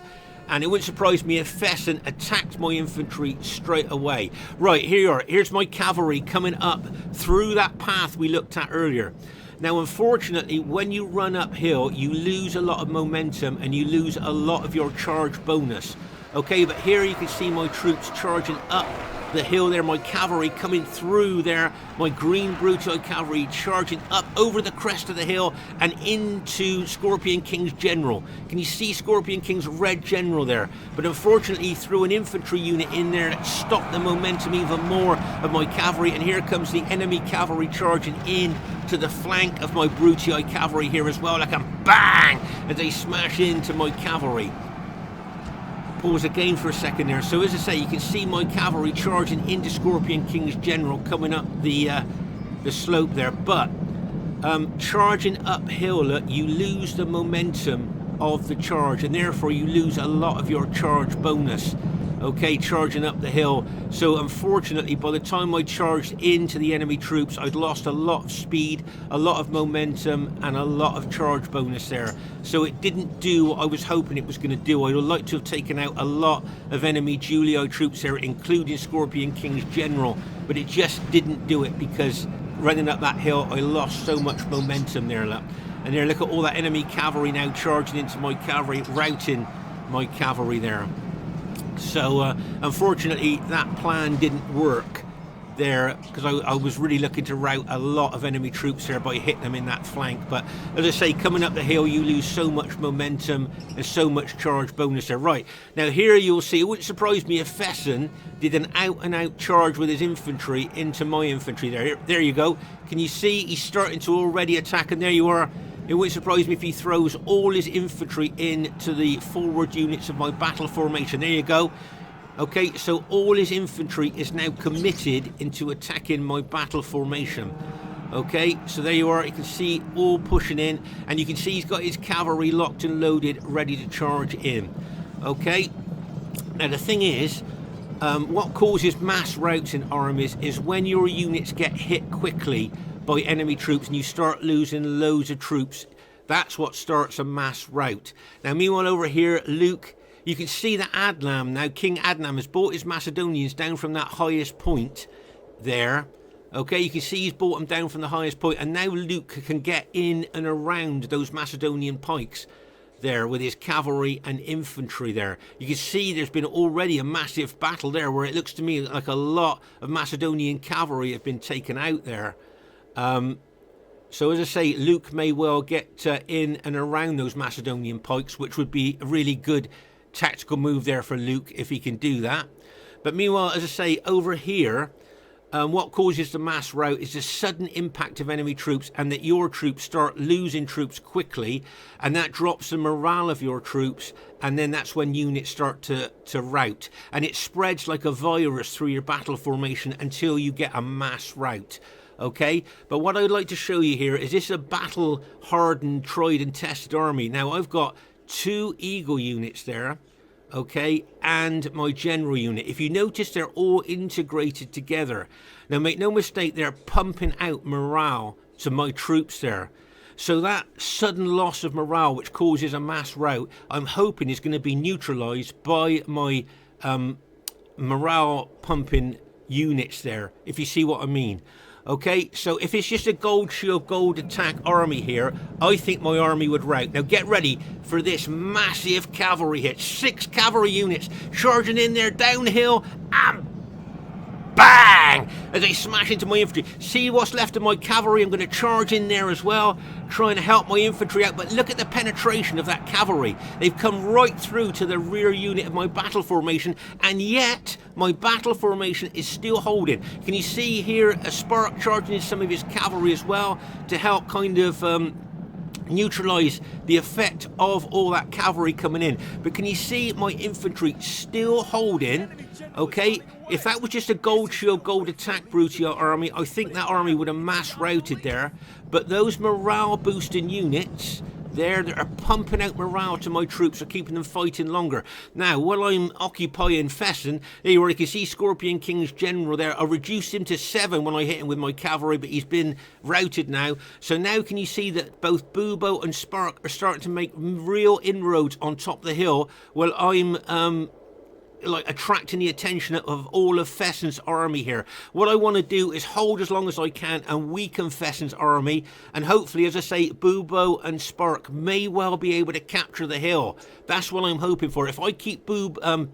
And it wouldn't surprise me if Fesen attacked my infantry straight away. Right, here you are. Here's my cavalry coming up through that path we looked at earlier. Now, unfortunately, when you run uphill, you lose a lot of momentum and you lose a lot of your charge bonus. Okay, but here you can see my troops charging up the hill there, my cavalry coming through there, my green Brutii cavalry charging up over the crest of the hill and into Scorpion King's general. Can you see Scorpion King's red general there? But unfortunately, threw an infantry unit in there that stopped the momentum even more of my cavalry, and here comes the enemy cavalry charging in to the flank of my Brutii cavalry here as well, like a bang, as they smash into my cavalry. Pause again for a second there. So as I say, you can see my cavalry charging into Scorpion King's general coming up the slope there. But charging uphill, look, you lose the momentum of the charge, and therefore you lose a lot of your charge bonus. Okay, charging up the hill. So unfortunately, by the time I charged into the enemy troops, I'd lost a lot of speed, a lot of momentum, and a lot of charge bonus there. So it didn't do what I was hoping it was going to do. I would like to have taken out a lot of enemy Julii troops here, including Scorpion King's general, but it just didn't do it because running up that hill, I lost so much momentum there. Look. And there, look at all that enemy cavalry now charging into my cavalry, routing my cavalry there. So unfortunately that plan didn't work. there, because I was really looking to rout a lot of enemy troops there by hitting them in that flank. But as I say, coming up the hill, you lose so much momentum and so much charge bonus there. Right, now here you'll see, it wouldn't surprise me if Fesen did an out-and-out charge with his infantry into my infantry there. There you go. Can you see he's starting to already attack? And there you are. It wouldn't surprise me if he throws all his infantry into the forward units of my battle formation. There you go. Okay, so all his infantry is now committed into attacking my battle formation. Okay, so there you are. You can see all pushing in, and you can see he's got his cavalry locked and loaded, ready to charge in. Okay, now the thing is, what causes mass routs in armies is when your units get hit quickly by enemy troops and you start losing loads of troops. That's what starts a mass rout. Now, meanwhile, over here, Luke, you can see that Adnan, now King Adnan, has brought his Macedonians down from that highest point there. Okay, you can see he's brought them down from the highest point, and now Luke can get in and around those Macedonian pikes there with his cavalry and infantry there. You can see there's been already a massive battle there where it looks to me like a lot of Macedonian cavalry have been taken out there. So as I say, Luke may well get in and around those Macedonian pikes, which would be a really good tactical move there for Luke if he can do that. But meanwhile, as I say, over here, what causes the mass rout is the sudden impact of enemy troops, and that your troops start losing troops quickly, and that drops the morale of your troops, and then that's when units start to rout, and it spreads like a virus through your battle formation until you get a mass rout. Okay, but what I'd like to show you here is this is a battle hardened, tried and tested army. Now I've got 2 Eagle units there, okay, and my general unit. If you notice, they're all integrated together. Now make no mistake, they're pumping out morale to my troops there. So that sudden loss of morale, which causes a mass rout, I'm hoping is going to be neutralized by my morale pumping units there, if you see what I mean. Okay, so if it's just a gold shield, gold attack army here, I think my army would rout. Now get ready for this massive cavalry hit. 6 cavalry units charging in there downhill, and bang! As they smash into my infantry. See what's left of my cavalry? I'm going to charge in there as well, trying to help my infantry out. But look at the penetration of that cavalry. They've come right through to the rear unit of my battle formation, and yet my battle formation is still holding. Can you see here a Spark charging in some of his cavalry as well to help kind of neutralize the effect of all that cavalry coming in? But can you see my infantry still holding? Okay, if that was just a gold shield, gold attack Brutio army, I think that army would have mass routed there. But those morale boosting units there that are pumping out morale to my troops are keeping them fighting longer. Now, while I'm occupying Fesen, there you can see Scorpion King's general there. I reduced him to 7 when I hit him with my cavalry, but he's been routed now. So now can you see that both Bubo and Spark are starting to make real inroads on top of the hill, while I'm like attracting the attention of all of Fesen's army here. What I want to do is hold as long as I can and weaken Fesen's army, and hopefully, as I say, Bubo and Spark may well be able to capture the hill. That's what I'm hoping for. If I keep Fesen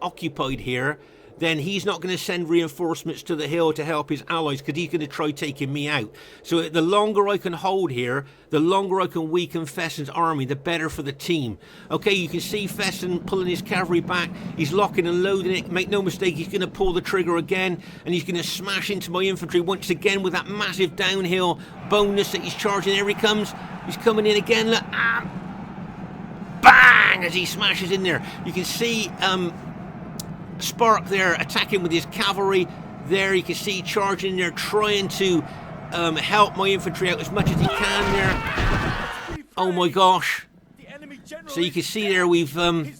occupied here, then he's not going to send reinforcements to the hill to help his allies, because he's going to try taking me out. So the longer I can hold here, the longer I can weaken Fesen's army, the better for the team. Okay, you can see Fesen pulling his cavalry back. He's locking and loading it. Make no mistake, he's going to pull the trigger again, and he's going to smash into my infantry once again with that massive downhill bonus that he's charging. There he comes. He's coming in again. Look, bang! As he smashes in there. You can see Spark there attacking with his cavalry. There you can see charging in there, trying to help my infantry out as much as he can there. Oh my gosh. So you can see there we've I'm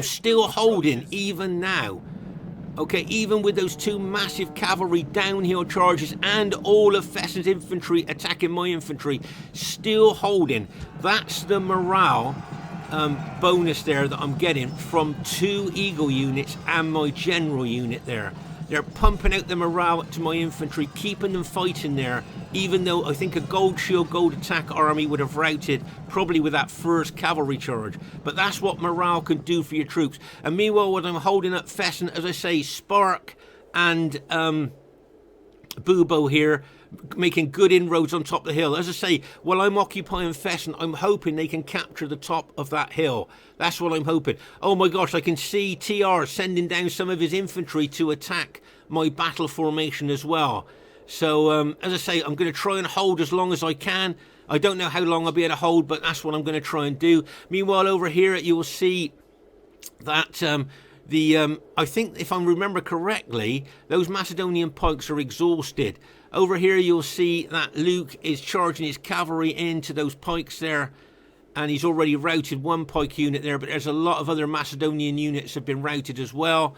still holding even now. Okay, even with those 2 massive cavalry downhill charges and all of Fesen's infantry attacking my infantry, still holding. That's the morale bonus there that I'm getting from 2 Eagle units and my general unit there. They're pumping out the morale to my infantry, keeping them fighting there, even though I think a gold shield, gold attack army would have routed probably with that first cavalry charge. But that's what morale can do for your troops. And meanwhile, when I'm holding up Fesen, as I say, Spark and Bubo here, making good inroads on top of the hill. As I say, while I'm occupying Fesen, I'm hoping they can capture the top of that hill. That's what I'm hoping. Oh my gosh, I can see TR sending down some of his infantry to attack my battle formation as well. So, as I say, I'm going to try and hold as long as I can. I don't know how long I'll be able to hold, but that's what I'm going to try and do. Meanwhile, over here, you will see that I think, if I remember correctly, those Macedonian pikes are exhausted. Over here, you'll see that Luke is charging his cavalry into those pikes there, and he's already routed one pike unit there, but there's a lot of other Macedonian units have been routed as well.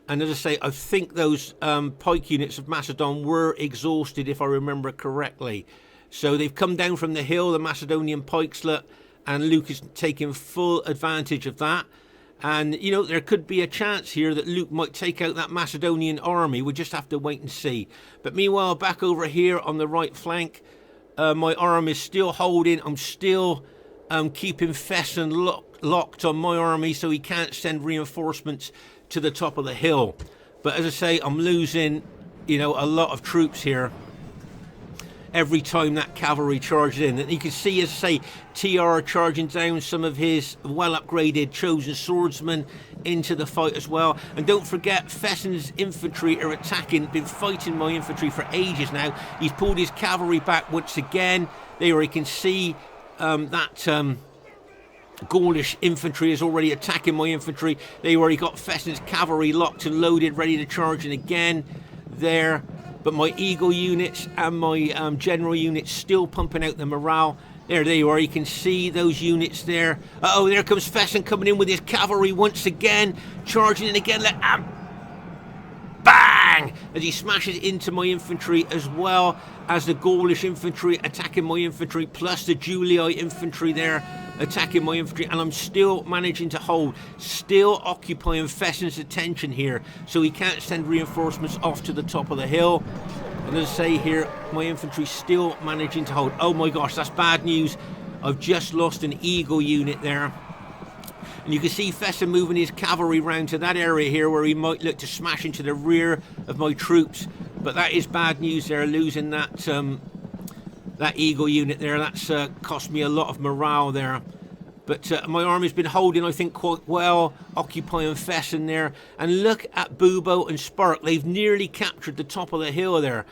And as I say, I think those pike units of Macedon were exhausted, if I remember correctly. So they've come down from the hill, the Macedonian pikes, and Luke is taking full advantage of that. And, you know, there could be a chance here that Luke might take out that Macedonian army. We'll just have to wait and see. But meanwhile, back over here on the right flank, my arm is still holding. I'm still keeping Fesen locked on my army so he can't send reinforcements to the top of the hill. But as I say, I'm losing, you know, a lot of troops here every time that cavalry charges in. And you can see, as I say, TR charging down some of his well-upgraded chosen swordsmen into the fight as well. And don't forget, Fesen's infantry are attacking, been fighting my infantry for ages now. He's pulled his cavalry back once again. There you can see that Gaulish infantry is already attacking my infantry. They already got Fesen's cavalry locked and loaded, ready to charge in again there. But my Eagle units and my general units still pumping out the morale. There they are. You can see those units there. Uh-oh, there comes Fesen coming in with his cavalry once again. Charging in again. Bang! As he smashes into my infantry, as well as the Gaulish infantry attacking my infantry, plus the Julii infantry there attacking my infantry. And I'm still managing to hold, still occupying Fesen's attention here, so he can't send reinforcements off to the top of the hill. And as I say here, my infantry still managing to hold. Oh my gosh, that's bad news. I've just lost an Eagle unit there. And you can see Fesen moving his cavalry round to that area here where he might look to smash into the rear of my troops. But that is bad news there, losing that that Eagle unit there. That's cost me a lot of morale there. But my army's been holding, I think, quite well, occupying Fesen there. And look at Bubo and Spark. They've nearly captured the top of the hill there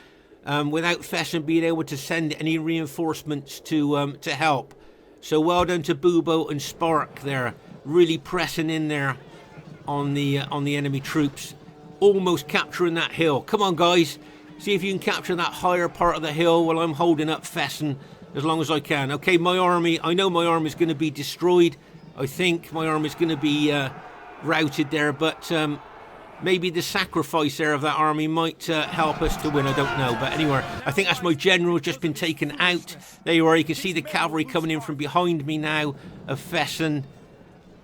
without Fesen being able to send any reinforcements to help. So well done to Bubo and Spark there, really pressing in there on the enemy troops, almost capturing that hill. Come on, guys, see if you can capture that higher part of the hill while I'm holding up Fesen as long as I can. Okay, my army, I know my army is going to be destroyed. I think my army is going to be routed there, but maybe the sacrifice there of that army might help us to win. I don't know. But anyway, I think that's my general just been taken out. There you are. You can see the cavalry coming in from behind me now of Fesen.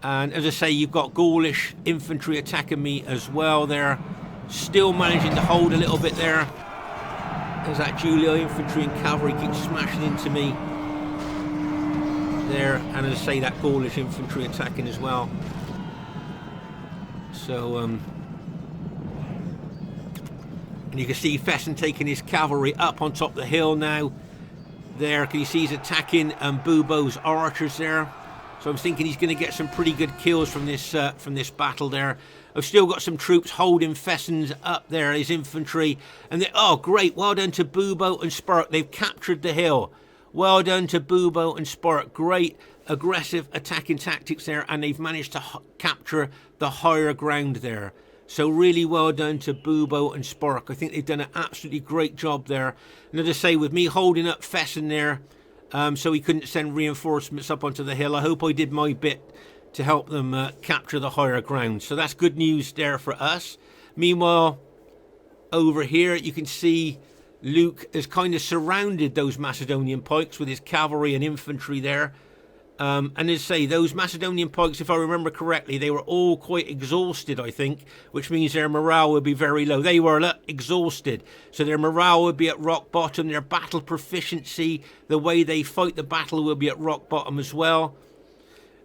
And as I say, you've got Gaulish infantry attacking me as well there. Still managing to hold a little bit there. As that Julii infantry and cavalry keeps smashing into me there. And as I say, that Gaulish infantry attacking as well. So, and you can see Fesen taking his cavalry up on top of the hill now. There, can you see he's attacking Bubo's archers there. So I'm thinking he's going to get some pretty good kills from this battle there. I've still got some troops holding Fesen's up there, his infantry. And oh, great. Well done to Bubo and Spark. They've captured the hill. Well done to Bubo and Spark. Great aggressive attacking tactics there. And they've managed to capture the higher ground there. So really well done to Bubo and Spark. I think they've done an absolutely great job there. And as I say, with me holding up Fesen there, so he couldn't send reinforcements up onto the hill, I hope I did my bit to help them capture the higher ground. So that's good news there for us. Meanwhile, over here you can see Luke has kind of surrounded those Macedonian pikes with his cavalry and infantry there. And as I say, those Macedonian pikes, if I remember correctly, they were all quite exhausted, I think, which means their morale would be very low. They were exhausted, so their morale would be at rock bottom. Their battle proficiency, the way they fight the battle, will be at rock bottom as well.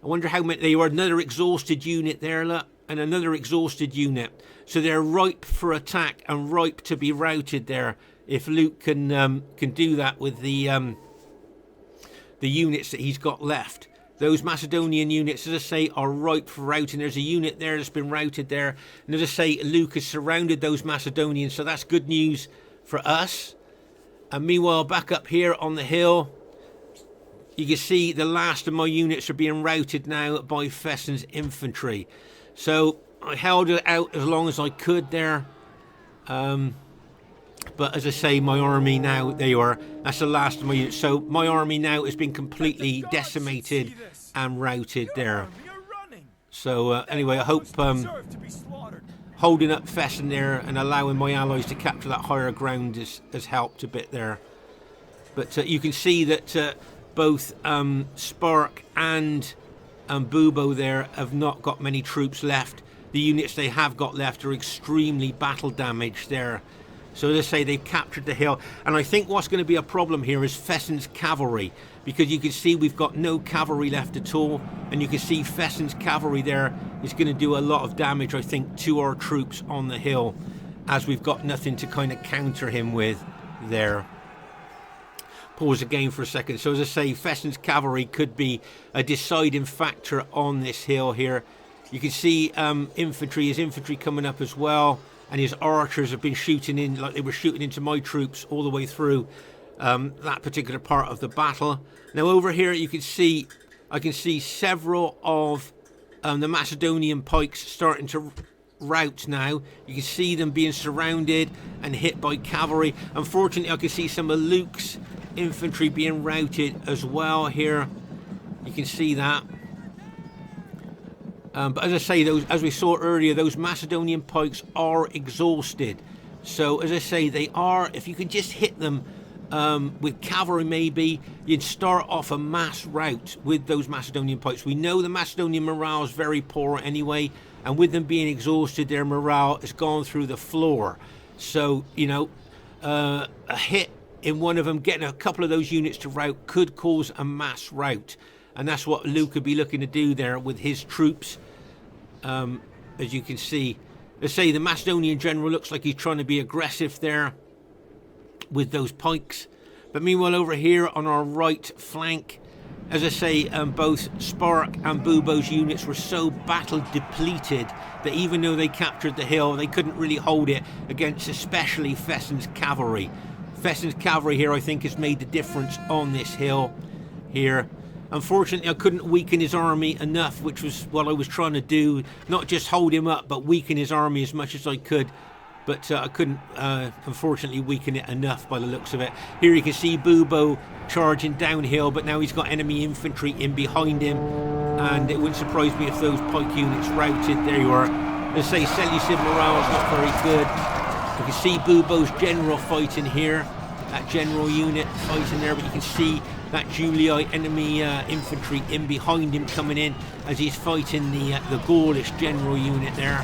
I wonder how many. They were another exhausted unit there, look. and another exhausted unit. So they're ripe for attack and ripe to be routed there. If Luke can do that with the units that he's got left. Those Macedonian units, as I say, are ripe for routing. There's a unit there that's been routed there. And as I say, Luke has surrounded those Macedonians, so that's good news for us. And meanwhile, back up here on the hill, you can see the last of my units are being routed now by Fesen's infantry. So I held it out as long as I could there. But as I say, my army now, there you are, that's the last of my units. So my army now has been completely decimated and routed there. So anyway, I hope holding up Fesen there and allowing my allies to capture that higher ground has helped a bit there. But you can see that both Spark and Bubo there have not got many troops left. The units they have got left are extremely battle damaged there. So as I say, they've captured the hill. And I think what's going to be a problem here is Fesen's cavalry. Because you can see we've got no cavalry left at all. And you can see Fesen's cavalry there is going to do a lot of damage, I think, to our troops on the hill. As we've got nothing to kind of counter him with there. Pause again for a second. So as I say, Fesen's cavalry could be a deciding factor on this hill here. You can see his infantry coming up as well. And his archers have been shooting in like they were shooting into my troops all the way through that particular part of the battle. Now over here you can see, I can see several of the Macedonian pikes starting to rout now. You can see them being surrounded and hit by cavalry. Unfortunately, I can see some of Luke's infantry being routed as well here. You can see that. But as I say, as we saw earlier, those Macedonian pikes are exhausted. So as I say, they are, if you can just hit them with cavalry maybe, you'd start off a mass rout with those Macedonian pikes. We know the Macedonian morale is very poor anyway, and with them being exhausted, their morale has gone through the floor. So, you know, a hit in one of them, getting a couple of those units to rout could cause a mass rout. And that's what Luke could be looking to do there with his troops. As you can see, let's say the Macedonian general looks like he's trying to be aggressive there with those pikes. But meanwhile over here on our right flank, as I say, both Spark and Bubo's units were so battle depleted that even though they captured the hill, they couldn't really hold it against especially Fesen's cavalry. Fesen's cavalry here, I think, has made the difference on this hill here. Unfortunately, I couldn't weaken his army enough, which was what I was trying to do. Not just hold him up, but weaken his army as much as I could. But I couldn't, unfortunately, weaken it enough by the looks of it. Here you can see Bubo charging downhill, but now he's got enemy infantry in behind him. And it wouldn't surprise me if those pike units routed. There you are. Let's say Seleucid morale is not very good. You can see Bubo's general fighting here. That general unit fighting there, but you can see that Julii enemy infantry in behind him coming in as he's fighting the Gaulish general unit there.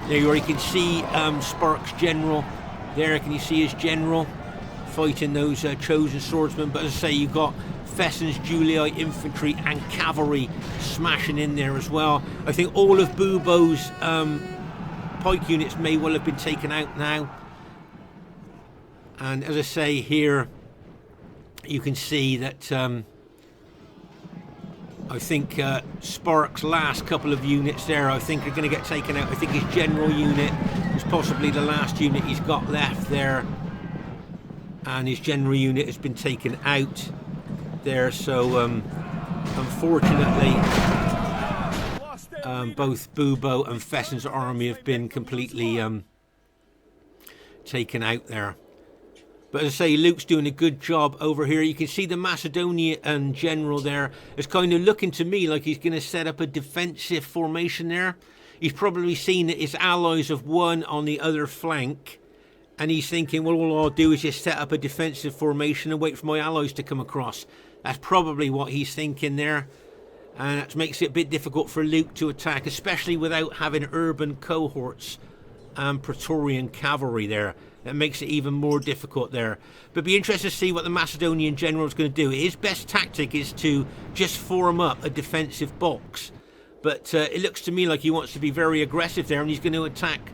There you are, you can see Spark's general there. Can you see his general fighting those chosen swordsmen? But as I say, you've got Fesen's Julii infantry and cavalry smashing in there as well. I think all of Bubo's pike units may well have been taken out now. And as I say here, you can see that I think Spark's last couple of units there, I think, are going to get taken out. I think his general unit is possibly the last unit he's got left there. And his general unit has been taken out there. So, unfortunately, both Bubo and Fesen's army have been completely taken out there. But as I say, Luke's doing a good job over here. You can see the Macedonian general there is kind of looking to me like he's going to set up a defensive formation there. He's probably seen that his allies have won on the other flank. And he's thinking, well, all I'll do is just set up a defensive formation and wait for my allies to come across. That's probably what he's thinking there. And that makes it a bit difficult for Luke to attack, especially without having Urban Cohorts and Praetorian cavalry there. That makes it even more difficult there. But be interested to see what the Macedonian general is going to do. His best tactic is to just form up a defensive box. But it looks to me like he wants to be very aggressive there, and he's going to attack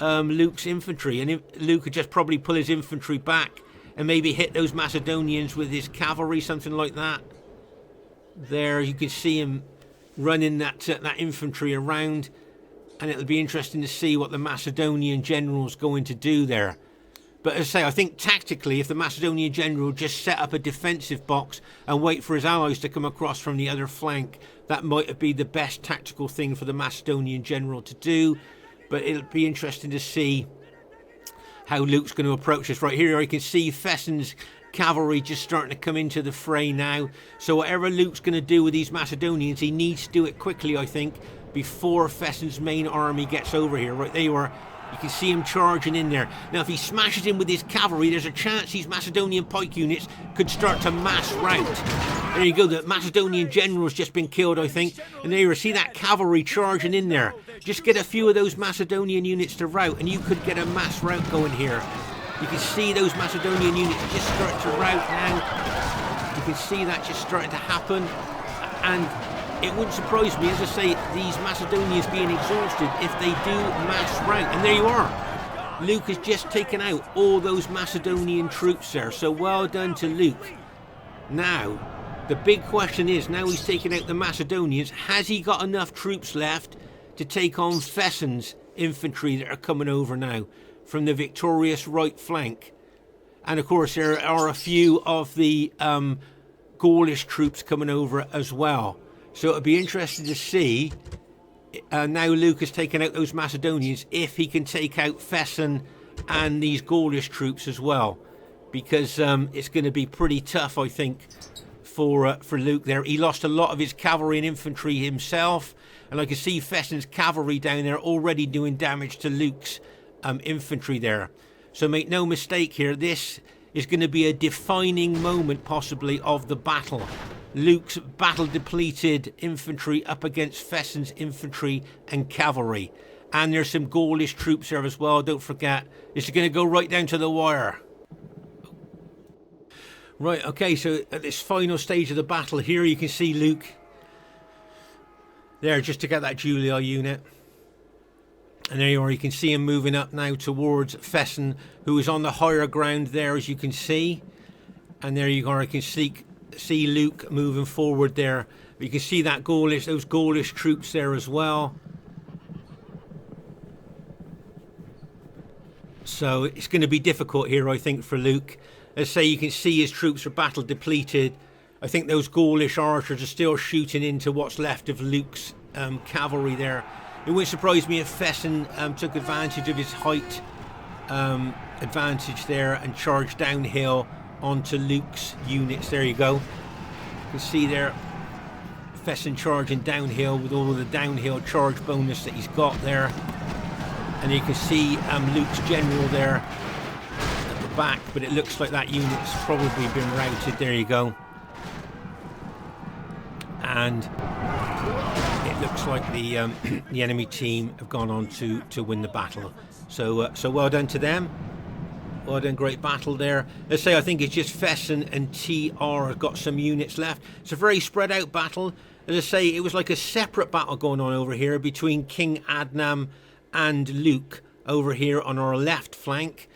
Luke's infantry. And Luke could just probably pull his infantry back and maybe hit those Macedonians with his cavalry, something like that. There, you can see him running that infantry around, and it'll be interesting to see what the Macedonian general's going to do there. But as I say, I think tactically, if the Macedonian general just set up a defensive box and wait for his allies to come across from the other flank, that might be the best tactical thing for the Macedonian general to do. But it'll be interesting to see how Luke's going to approach this. Right here, I can see Fesen's cavalry just starting to come into the fray now. So whatever Luke's going to do with these Macedonians, he needs to do it quickly, I think, before Fesen's main army gets over here. Right, there you are. You can see him charging in there. Now, if he smashes in with his cavalry, there's a chance these Macedonian pike units could start to mass rout. There you go. The Macedonian general's just been killed, I think. And there you see that cavalry charging in there. Just get a few of those Macedonian units to rout, and you could get a mass rout going here. You can see those Macedonian units just start to rout now. You can see that just starting to happen. And it wouldn't surprise me, as I say, these Macedonians being exhausted if they do mass rout. And there you are. Luke has just taken out all those Macedonian troops there. So well done to Luke. Now, the big question is, now he's taken out the Macedonians, has he got enough troops left to take on Fesen's infantry that are coming over now from the victorious right flank? And of course, there are a few of the Gaulish troops coming over as well. So it'll be interesting to see, now Luke has taken out those Macedonians, if he can take out Fesen and these Gaulish troops as well. Because it's going to be pretty tough, I think, for Luke there. He lost a lot of his cavalry and infantry himself. And I can see Fesen's cavalry down there already doing damage to Luke's infantry there. So make no mistake here, this is going to be a defining moment possibly of the battle. Luke's battle-depleted infantry up against Fesen's infantry and cavalry. And there's some Gaulish troops there as well, don't forget. This is going to go right down to the wire. Right, okay, so at this final stage of the battle here, you can see Luke there just to get that Julii unit. And there you are, you can see him moving up now towards Fesen, who is on the higher ground there, as you can see. And there you are, I can see Luke moving forward there. You can see that those Gaulish troops there as well. So it's going to be difficult here, I think, for Luke. As I say, you can see his troops are battle depleted. I think those Gaulish archers are still shooting into what's left of Luke's cavalry there. It wouldn't surprise me if Fesen took advantage of his height advantage there and charged downhill onto Luke's units. There you go. You can see there Fesen charging downhill with all of the downhill charge bonus that he's got there. And you can see Luke's general there at the back, but it looks like that unit's probably been routed. There you go. And it looks like the enemy team have gone on to win the battle. So well done to them. Well done, great battle there. Let's say I think it's just Fesen and TR have got some units left. It's a very spread out battle. As I say, it was like a separate battle going on over here between King Adnan and Luke over here on our left flank.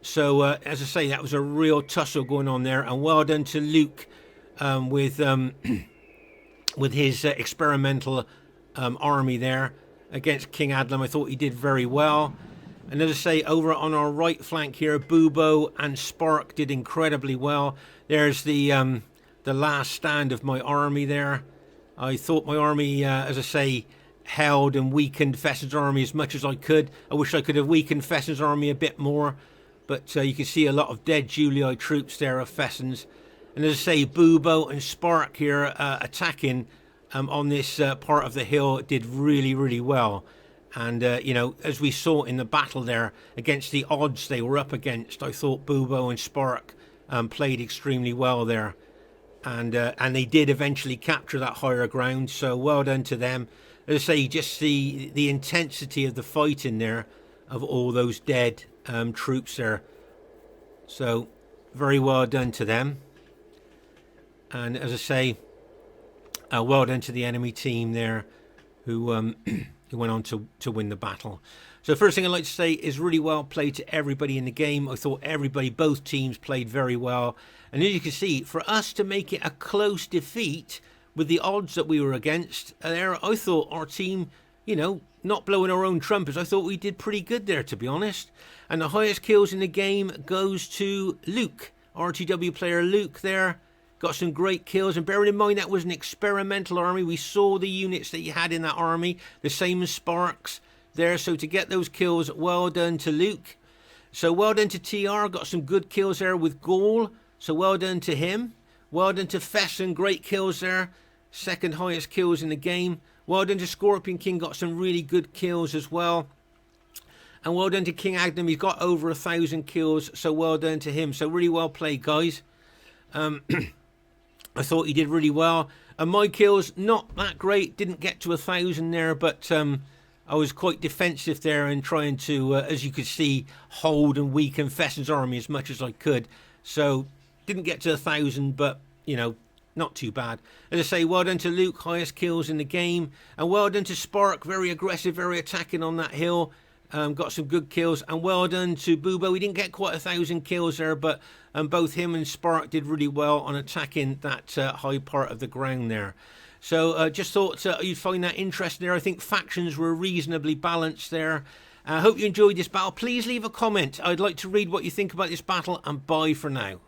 So as I say, that was a real tussle going on there. And well done to Luke with his experimental army there against King Adnan. I thought he did very well. And as I say, over on our right flank here, Bubo and Spark did incredibly well. There's the last stand of my army there. I thought my army, as I say, held and weakened Fesen's army as much as I could. I wish I could have weakened Fesen's army a bit more. But you can see a lot of dead Julii troops there of Fesen's. And as I say, Bubo and Spark here attacking on this part of the hill did really, really well. And, you know, as we saw in the battle there, against the odds they were up against, I thought Bubo and Spark played extremely well there. And they did eventually capture that higher ground, so well done to them. As I say, you just see the intensity of the fight in there, of all those dead troops there. So, very well done to them. And as I say, well done to the enemy team there, who who went on to win the battle. So the first thing I'd like to say is really well played to everybody in the game. I thought everybody, both teams, played very well. And as you can see, for us to make it a close defeat with the odds that we were against there, I thought our team, you know, not blowing our own trumpets, I thought we did pretty good there, to be honest. And the highest kills in the game goes to Luke, RTW player Luke there. Got some great kills, and bearing in mind that was an experimental army, we saw the units that he had in that army, the same as Sparks there. So to get those kills, well done to Luke. So well done to TR, got some good kills there with Gaul, so well done to him. Well done to Fesen, great kills there, second highest kills in the game. Well done to Scorpion King, got some really good kills as well. And well done to King Adnan, he's got over 1,000 kills, so well done to him. So really well played, guys. I thought he did really well. And my kills, not that great, didn't get to 1,000 there, but I was quite defensive there and trying to, as you could see, hold and weaken Fesen's army as much as I could. So didn't get to 1,000, but, you know, not too bad. As I say, well done to Luke, highest kills in the game. And well done to Spark, very aggressive, very attacking on that hill. Got some good kills. And well done to Bubo. He didn't get quite 1,000 kills there, but both him and Spark did really well on attacking that high part of the ground there. So just thought you'd find that interesting there. I think factions were reasonably balanced there. I hope you enjoyed this battle. Please leave a comment. I'd like to read what you think about this battle, and bye for now.